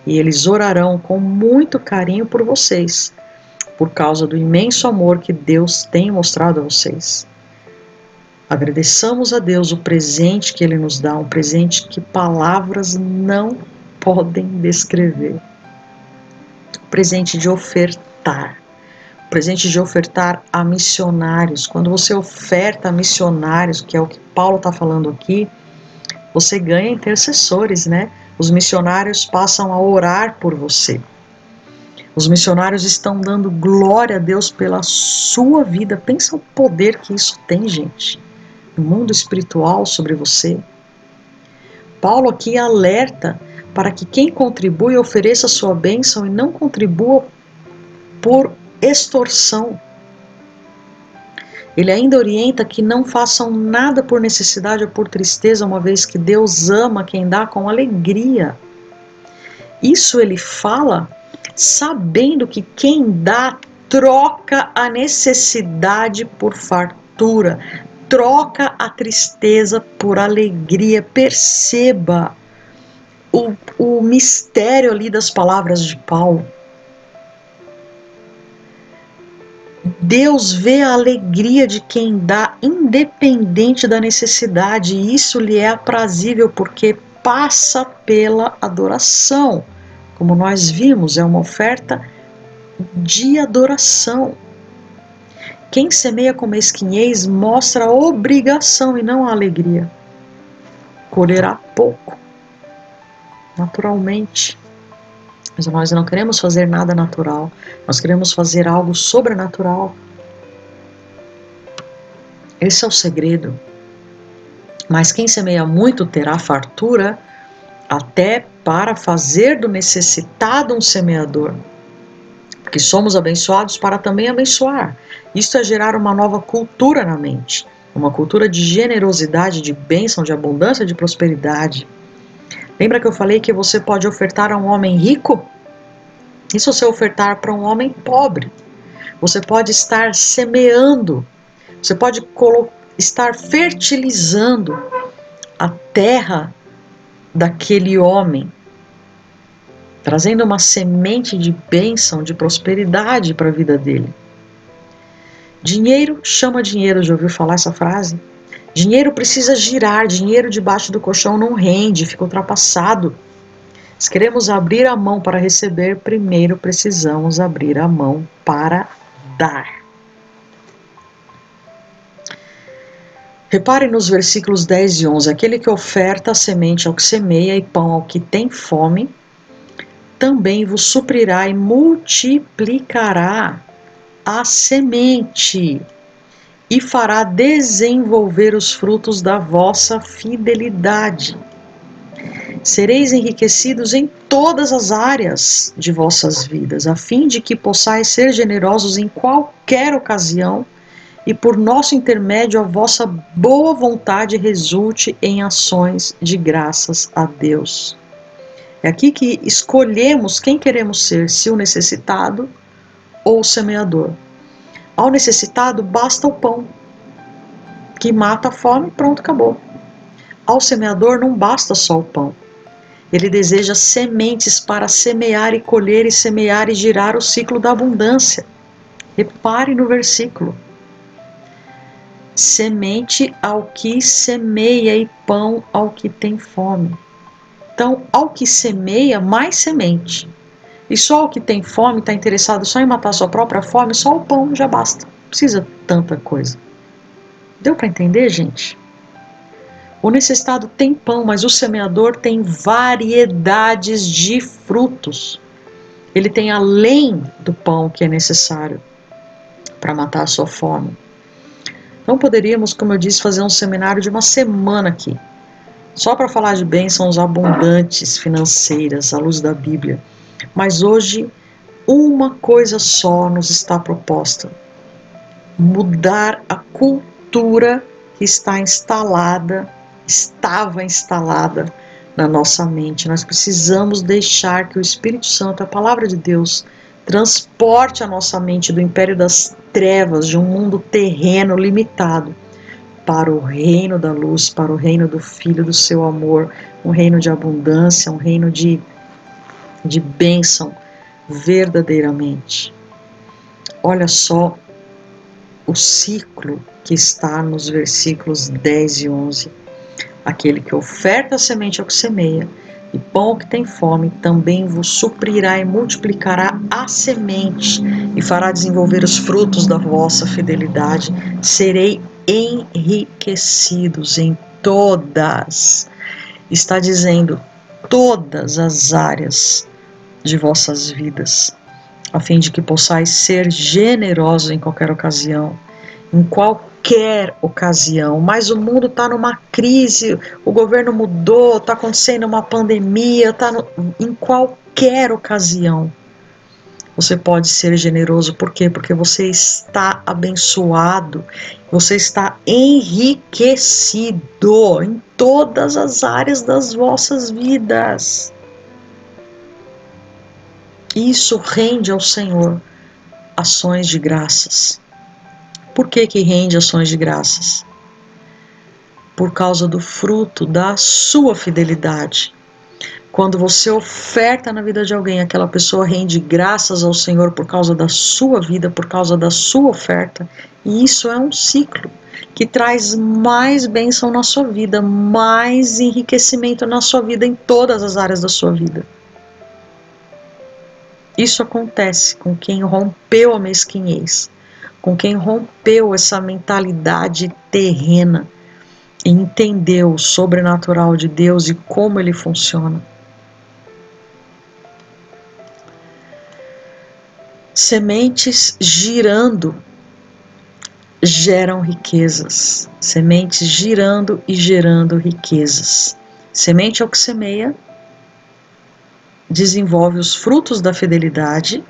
E eles orarão com muito carinho por vocês, por causa do imenso amor que Deus tem mostrado a vocês. Agradeçamos a Deus o presente que Ele nos dá, um presente que palavras não podem descrever. O presente de ofertar. O presente de ofertar a missionários. Quando você oferta a missionários, que é o que Paulo está falando aqui, você ganha intercessores, né? Os missionários passam a orar por você. Os missionários estão dando glória a Deus pela sua vida. Pensa o poder que isso tem, gente, no mundo espiritual sobre você. Paulo aqui alerta para que quem contribui ofereça sua bênção e não contribua por extorsão. Ele ainda orienta que não façam nada por necessidade ou por tristeza, uma vez que Deus ama quem dá com alegria. Isso ele fala sabendo que quem dá troca a necessidade por fartura, troca a tristeza por alegria. Perceba o mistério ali das palavras de Paulo. Deus vê a alegria de quem dá, independente da necessidade, e isso lhe é aprazível porque passa pela adoração. Como nós vimos, é uma oferta de adoração. Quem semeia com mesquinhez mostra a obrigação e não a alegria. Colherá pouco, naturalmente. Mas nós não queremos fazer nada natural, nós queremos fazer algo sobrenatural. Esse é o segredo. Mas quem semeia muito terá fartura, até para fazer do necessitado um semeador. Porque somos abençoados para também abençoar. Isto é gerar uma nova cultura na mente, uma cultura de generosidade, de bênção, de abundância, de prosperidade. Lembra que eu falei que você pode ofertar a um homem rico? E se você ofertar para um homem pobre? Você pode estar semeando, você pode estar fertilizando a terra daquele homem, trazendo uma semente de bênção, de prosperidade para a vida dele. Dinheiro chama dinheiro, já ouviu falar essa frase? Dinheiro precisa girar, dinheiro debaixo do colchão não rende, fica ultrapassado. Se queremos abrir a mão para receber, primeiro precisamos abrir a mão para dar. Repare nos versículos 10 e 11. Aquele que oferta a semente ao que semeia e pão ao que tem fome, também vos suprirá e multiplicará a semente e fará desenvolver os frutos da vossa fidelidade. Sereis enriquecidos em todas as áreas de vossas vidas, a fim de que possais ser generosos em qualquer ocasião e por nosso intermédio a vossa boa vontade resulte em ações de graças a Deus. É aqui que escolhemos quem queremos ser, se o necessitado ou o semeador. Ao necessitado basta o pão, que mata a fome, pronto, acabou. Ao semeador não basta só o pão. Ele deseja sementes para semear e colher e semear e girar o ciclo da abundância. Repare no versículo. Semente ao que semeia e pão ao que tem fome. Então, ao que semeia, mais semente. E só o que tem fome, está interessado só em matar sua própria fome, só o pão já basta. Não precisa tanta coisa. Deu para entender, gente? O necessitado tem pão, mas o semeador tem variedades de frutos. Ele tem além do pão que é necessário para matar a sua fome. Então poderíamos, como eu disse, fazer um seminário de uma semana aqui, só para falar de bênçãos abundantes financeiras à luz da Bíblia. Mas hoje, uma coisa só nos está proposta: mudar a cultura que estava instalada na nossa mente. Nós precisamos deixar que o Espírito Santo, a palavra de Deus, transporte a nossa mente do império das trevas, de um mundo terreno limitado, para o reino da luz, para o reino do Filho do seu amor, um reino de abundância, um reino de bênção verdadeiramente. Olha só o ciclo que está nos versículos 10 e 11. Aquele que oferta a semente ao que semeia e pão ao que tem fome, também vos suprirá e multiplicará a semente e fará desenvolver os frutos da vossa fidelidade. Serei enriquecidos em todas, está dizendo, todas as áreas de vossas vidas, a fim de que possais ser generosos em qualquer ocasião, em qualquer ocasião. Mas o mundo está numa crise, o governo mudou, está acontecendo uma pandemia, em qualquer ocasião você pode ser generoso. Por quê? Porque você está abençoado, você está enriquecido em todas as áreas das vossas vidas. Isso rende ao Senhor ações de graças. Por que rende ações de graças? Por causa do fruto da sua fidelidade. Quando você oferta na vida de alguém, aquela pessoa rende graças ao Senhor por causa da sua vida, por causa da sua oferta. E isso é um ciclo que traz mais bênção na sua vida, mais enriquecimento na sua vida, em todas as áreas da sua vida. Isso acontece com quem rompeu a mesquinhez, com quem rompeu essa mentalidade terrena e entendeu o sobrenatural de Deus e como ele funciona. Sementes girando geram riquezas. Sementes girando e gerando riquezas. Semente é o que semeia, desenvolve os frutos da fidelidade,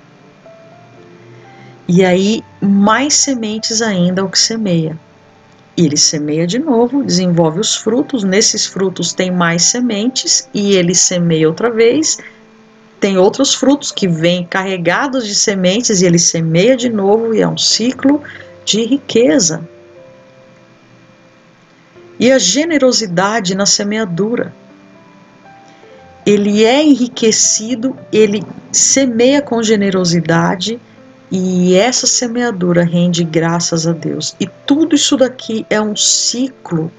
e aí mais sementes ainda é o que semeia. Ele semeia de novo, desenvolve os frutos, nesses frutos tem mais sementes, e ele semeia outra vez, tem outros frutos que vêm carregados de sementes, e ele semeia de novo, e é um ciclo de riqueza. E a generosidade na semeadura. Ele é enriquecido, ele semeia com generosidade, e essa semeadura rende graças a Deus. E tudo isso daqui é um ciclo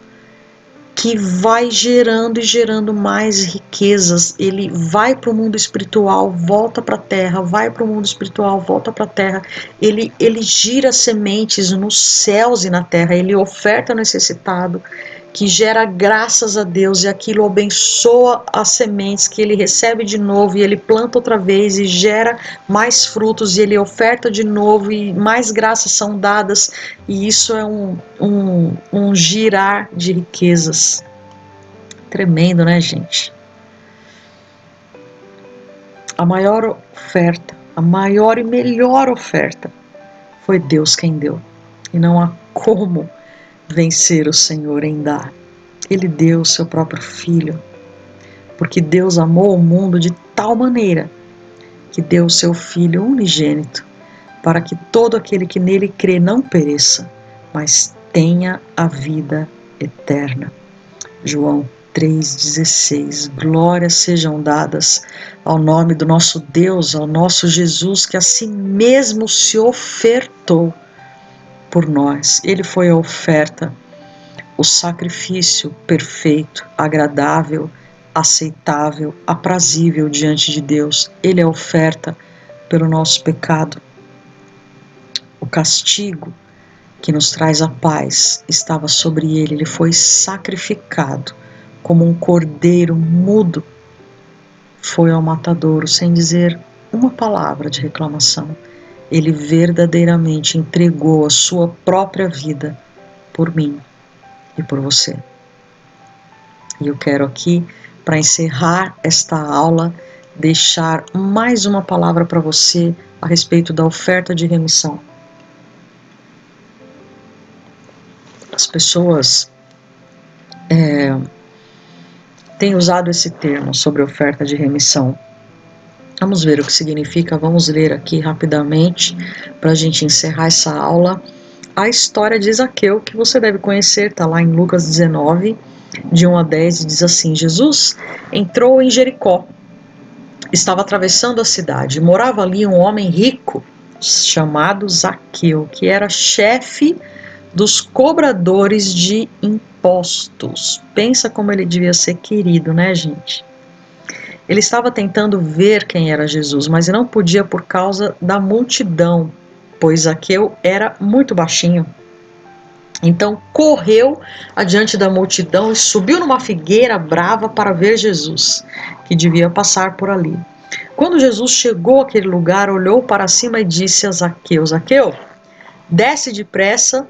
que vai gerando e gerando mais riquezas. Ele vai para o mundo espiritual, volta para a terra, vai para o mundo espiritual, volta para a terra. Ele gira sementes nos céus e na terra, ele oferta ao necessitado, que gera graças a Deus, e aquilo abençoa as sementes que ele recebe de novo, e ele planta outra vez e gera mais frutos, e ele oferta de novo e mais graças são dadas, e isso é um girar de riquezas. Tremendo, né, gente? A maior oferta, a maior e melhor oferta foi Deus quem deu, e não há como vencer o Senhor em dar. Ele deu o seu próprio Filho, porque Deus amou o mundo de tal maneira que deu o seu Filho unigênito, para que todo aquele que nele crê não pereça, mas tenha a vida eterna. João 3,16. Glórias sejam dadas ao nome do nosso Deus, ao nosso Jesus, que a si mesmo se ofertou por nós. Ele foi a oferta, o sacrifício perfeito, agradável, aceitável, aprazível diante de Deus. Ele é a oferta pelo nosso pecado. O castigo que nos traz a paz estava sobre ele. Ele foi sacrificado como um cordeiro mudo. Foi ao matadouro sem dizer uma palavra de reclamação. Ele verdadeiramente entregou a sua própria vida por mim e por você. E eu quero aqui, para encerrar esta aula, deixar mais uma palavra para você a respeito da oferta de remissão. As pessoas têm usado esse termo sobre oferta de remissão. Vamos ver o que significa, vamos ler aqui rapidamente, para a gente encerrar essa aula, a história de Zaqueu, que você deve conhecer, está lá em Lucas 19, de 1 a 10, e diz assim: Jesus entrou em Jericó, estava atravessando a cidade, morava ali um homem rico, chamado Zaqueu, que era chefe dos cobradores de impostos. Pensa como ele devia ser querido, né, gente? Ele estava tentando ver quem era Jesus, mas não podia por causa da multidão, pois Zaqueu era muito baixinho. Então correu adiante da multidão e subiu numa figueira brava para ver Jesus, que devia passar por ali. Quando Jesus chegou àquele lugar, olhou para cima e disse a Zaqueu: Zaqueu, desce depressa,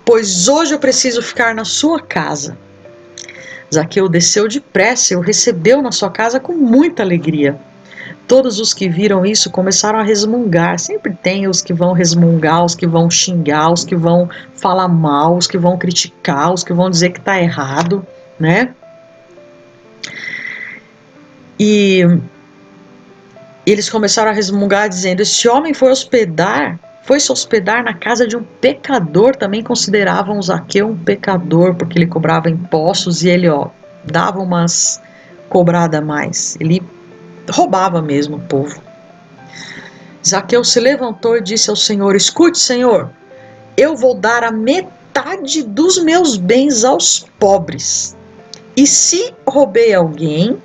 pois hoje eu preciso ficar na sua casa. Zaqueu desceu depressa e o recebeu na sua casa com muita alegria. Todos os que viram isso começaram a resmungar. Sempre tem os que vão resmungar, os que vão xingar, os que vão falar mal, os que vão criticar, os que vão dizer que está errado, né? E eles começaram a resmungar dizendo: esse homem foi se hospedar na casa de um pecador. Também consideravam Zaqueu um pecador, porque ele cobrava impostos e ele, dava umas cobradas a mais. Ele roubava mesmo o povo. Zaqueu se levantou e disse ao Senhor: escute, Senhor, eu vou dar a metade dos meus bens aos pobres. E se roubei alguém,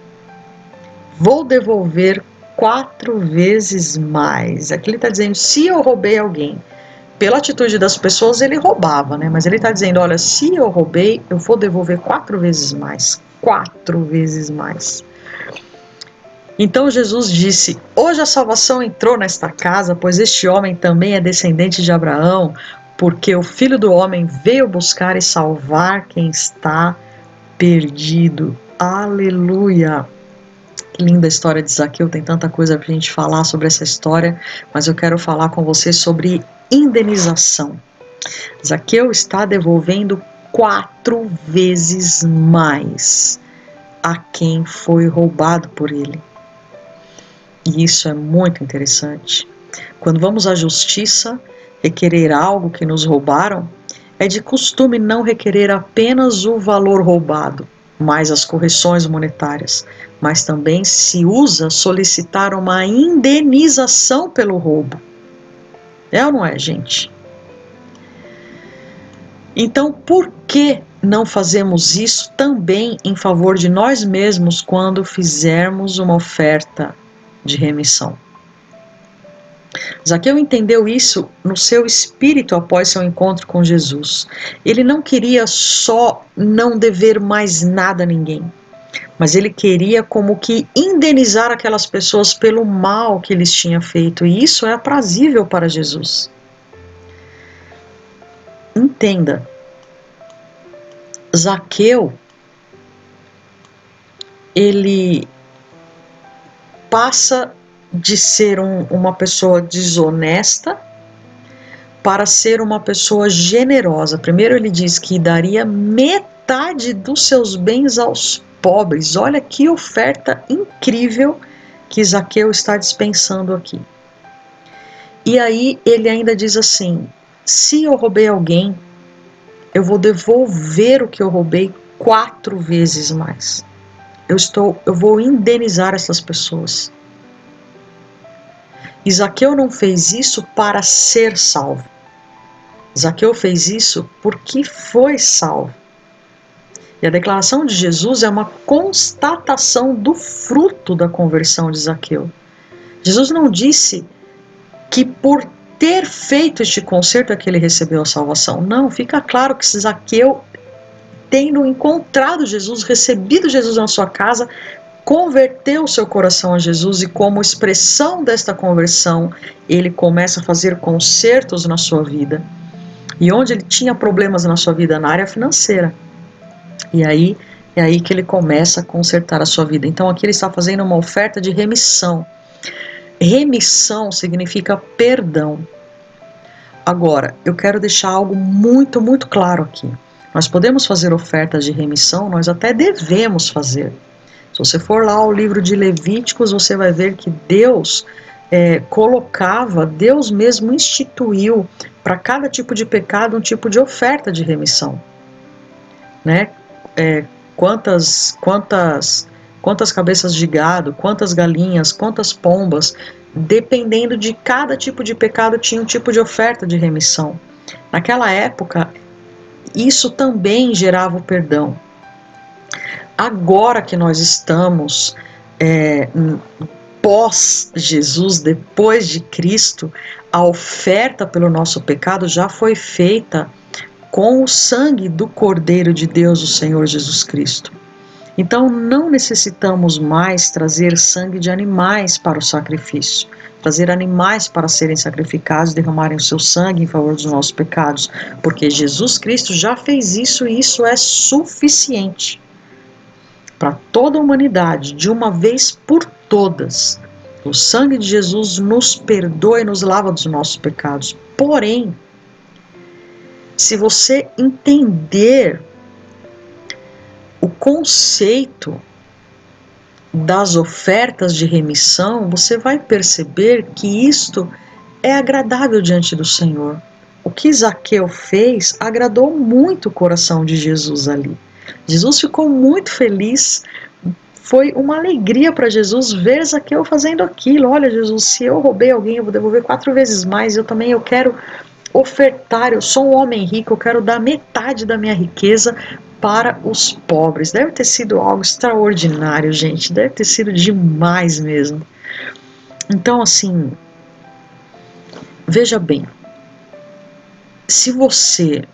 vou devolver 4 vezes mais. Aqui ele está dizendo: se eu roubei alguém, pela atitude das pessoas, ele roubava, né? Mas ele está dizendo, olha, se eu roubei, eu vou devolver 4 vezes mais. 4 vezes mais. Então Jesus disse, hoje a salvação entrou nesta casa, pois este homem também é descendente de Abraão, porque o Filho do Homem veio buscar e salvar quem está perdido. Aleluia! Que linda a história de Zaqueu, tem tanta coisa para a gente falar sobre essa história, mas eu quero falar com você sobre indenização. Zaqueu está devolvendo 4 vezes mais a quem foi roubado por ele. E isso é muito interessante. Quando vamos à justiça requerer algo que nos roubaram, é de costume não requerer apenas o valor roubado, mais as correções monetárias, mas também se usa solicitar uma indenização pelo roubo. É ou não é, gente? Então, por que não fazemos isso também em favor de nós mesmos quando fizermos uma oferta de remissão? Zaqueu entendeu isso no seu espírito após seu encontro com Jesus. Ele não queria só não dever mais nada a ninguém, mas ele queria como que indenizar aquelas pessoas pelo mal que eles tinham feito, e isso é aprazível para Jesus. Entenda, Zaqueu, ele passa de ser uma pessoa desonesta para ser uma pessoa generosa. Primeiro ele diz que daria metade dos seus bens aos pobres. Olha que oferta incrível que Zaqueu está dispensando aqui. E aí ele ainda diz assim, se eu roubei alguém, eu vou devolver o que eu roubei 4 vezes mais. Eu vou indenizar essas pessoas. E Zaqueu não fez isso para ser salvo. Zaqueu fez isso porque foi salvo. E a declaração de Jesus é uma constatação do fruto da conversão de Zaqueu. Jesus não disse que por ter feito este concerto é que ele recebeu a salvação. Não, fica claro que Zaqueu, tendo encontrado Jesus, recebido Jesus na sua casa, converteu seu coração a Jesus, e como expressão desta conversão, ele começa a fazer concertos na sua vida. E onde ele tinha problemas na sua vida? Na área financeira. E aí, é aí que ele começa a consertar a sua vida. Então aqui ele está fazendo uma oferta de remissão. Remissão significa perdão. Agora, eu quero deixar algo muito, muito claro aqui. Nós podemos fazer ofertas de remissão, nós até devemos fazer. Se você for lá ao livro de Levíticos, você vai ver que Deus Deus mesmo instituiu para cada tipo de pecado um tipo de oferta de remissão, né? Quantas cabeças de gado, quantas galinhas, quantas pombas, dependendo de cada tipo de pecado tinha um tipo de oferta de remissão. Naquela época, isso também gerava o perdão. Agora que nós estamos pós-Jesus, depois de Cristo, a oferta pelo nosso pecado já foi feita com o sangue do Cordeiro de Deus, o Senhor Jesus Cristo. Então não necessitamos mais trazer sangue de animais para o sacrifício, trazer animais para serem sacrificados, derramarem o seu sangue em favor dos nossos pecados, porque Jesus Cristo já fez isso e isso é suficiente para toda a humanidade, de uma vez por todas. O sangue de Jesus nos perdoa e nos lava dos nossos pecados. Porém, se você entender o conceito das ofertas de remissão, você vai perceber que isto é agradável diante do Senhor. O que Zaqueu fez agradou muito o coração de Jesus ali. Jesus ficou muito feliz, foi uma alegria para Jesus ver Zaqueu fazendo aquilo. Olha, Jesus, se eu roubei alguém, eu vou devolver 4 vezes mais, eu quero ofertar, eu sou um homem rico, eu quero dar metade da minha riqueza para os pobres. Deve ter sido algo extraordinário, gente, deve ter sido demais mesmo. Então, assim, veja bem, se você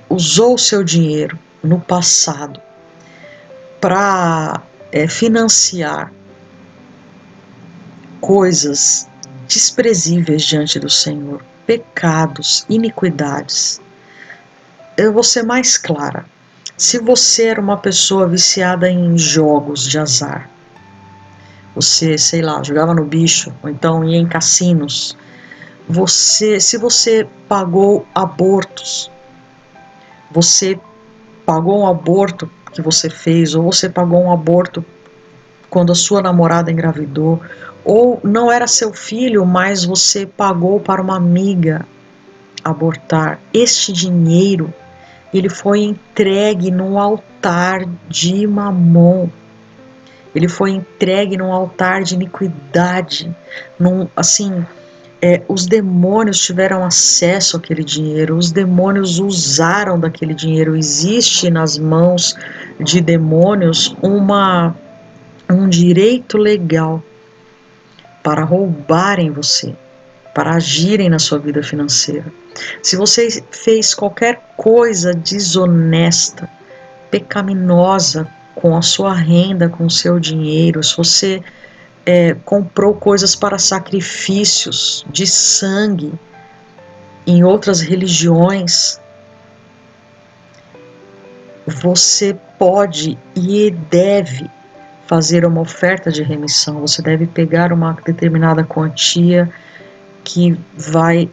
usou o seu dinheiro no passado para financiar coisas desprezíveis diante do Senhor, pecados, iniquidades, eu vou ser mais clara. Se você era uma pessoa viciada em jogos de azar, você, sei lá, jogava no bicho, ou então ia em cassinos, se você pagou abortos, você pagou um aborto que você fez, ou você pagou um aborto quando a sua namorada engravidou, ou não era seu filho, mas você pagou para uma amiga abortar, este dinheiro, ele foi entregue no altar de Mamon. Ele foi entregue num altar de iniquidade. Os demônios tiveram acesso àquele dinheiro, os demônios usaram daquele dinheiro. Existe nas mãos de demônios um direito legal para roubarem você, para agirem na sua vida financeira. Se você fez qualquer coisa desonesta, pecaminosa com a sua renda, com o seu dinheiro, se você comprou coisas para sacrifícios de sangue em outras religiões, você pode e deve fazer uma oferta de remissão. Você deve pegar uma determinada quantia que vai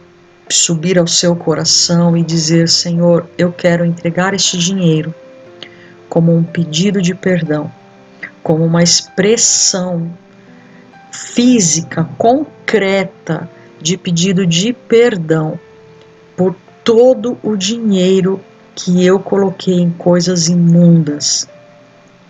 subir ao seu coração e dizer: Senhor, eu quero entregar este dinheiro como um pedido de perdão, como uma expressão física, concreta de pedido de perdão por todo o dinheiro que eu coloquei em coisas imundas,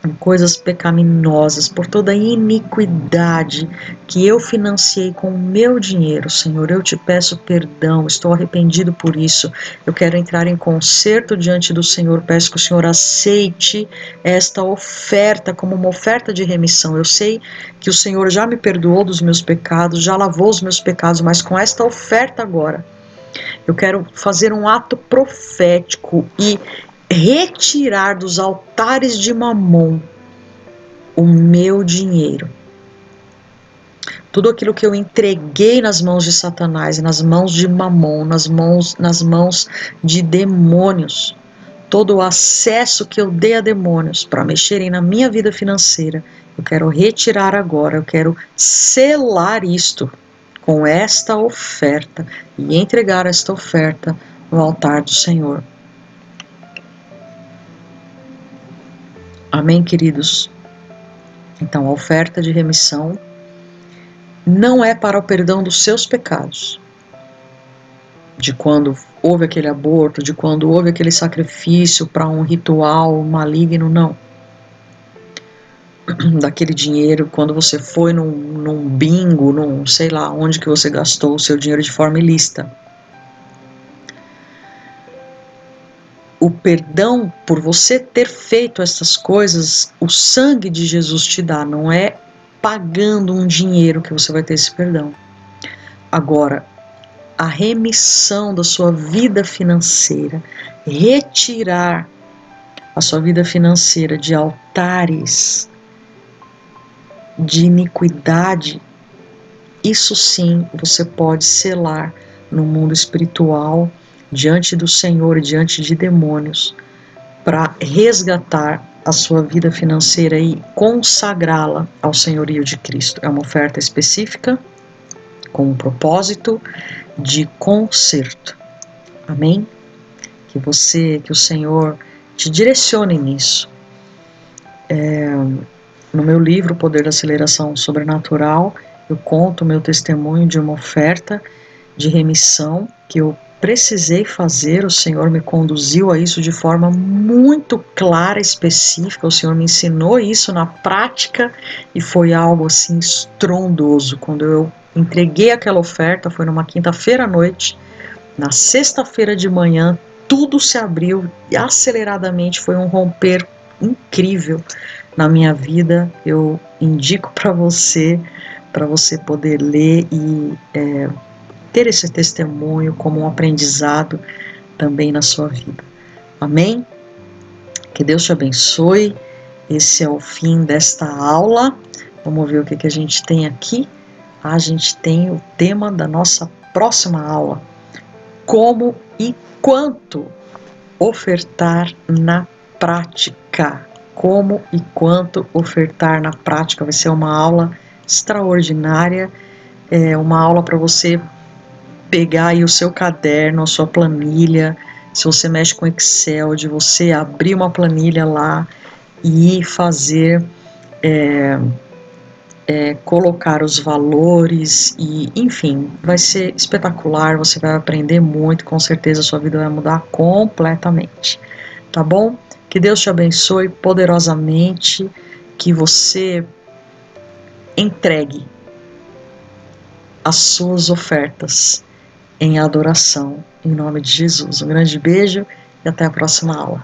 em coisas pecaminosas, por toda a iniquidade que eu financiei com o meu dinheiro. Senhor, eu te peço perdão, estou arrependido por isso, eu quero entrar em conserto diante do Senhor, peço que o Senhor aceite esta oferta como uma oferta de remissão. Eu sei que o Senhor já me perdoou dos meus pecados, já lavou os meus pecados, mas com esta oferta agora, eu quero fazer um ato profético e retirar dos altares de Mamon o meu dinheiro. Tudo aquilo que eu entreguei nas mãos de Satanás, nas mãos de Mamon, nas mãos de demônios, todo o acesso que eu dei a demônios para mexerem na minha vida financeira, eu quero retirar agora, eu quero selar isto com esta oferta e entregar esta oferta no altar do Senhor. Amém, queridos? Então, a oferta de remissão não é para o perdão dos seus pecados, de quando houve aquele aborto, de quando houve aquele sacrifício para um ritual maligno, não. Daquele dinheiro, quando você foi num bingo, num sei lá onde que você gastou o seu dinheiro de forma ilícita. O perdão por você ter feito essas coisas, o sangue de Jesus te dá, não é pagando um dinheiro que você vai ter esse perdão. Agora, a remissão da sua vida financeira, retirar a sua vida financeira de altares de iniquidade, isso sim você pode selar no mundo espiritual, diante do Senhor e diante de demônios, para resgatar a sua vida financeira e consagrá-la ao senhorio de Cristo. É uma oferta específica, com um propósito de conserto. Amém? Que o Senhor te direcione nisso. No meu livro, O Poder da Aceleração Sobrenatural, eu conto o meu testemunho de uma oferta de remissão que eu precisei fazer. O Senhor me conduziu a isso de forma muito clara, específica. O Senhor me ensinou isso na prática e foi algo assim estrondoso. Quando eu entreguei aquela oferta, foi numa quinta-feira à noite, na sexta-feira de manhã, tudo se abriu e aceleradamente foi um romper incrível na minha vida. Eu indico para você poder ler e ter esse testemunho como um aprendizado também na sua vida. Amém? Que Deus te abençoe. Esse é o fim desta aula. Vamos ver o que a gente tem aqui. A gente tem o tema da nossa próxima aula: como e quanto ofertar na prática. Como e quanto ofertar na prática. Vai ser uma aula extraordinária, uma aula para você pegar aí o seu caderno, a sua planilha. Se você mexe com Excel, de você abrir uma planilha lá e fazer, colocar os valores e, enfim, vai ser espetacular, você vai aprender muito, com certeza a sua vida vai mudar completamente, tá bom? Que Deus te abençoe poderosamente, que você entregue as suas ofertas em adoração, em nome de Jesus. Um grande beijo e até a próxima aula.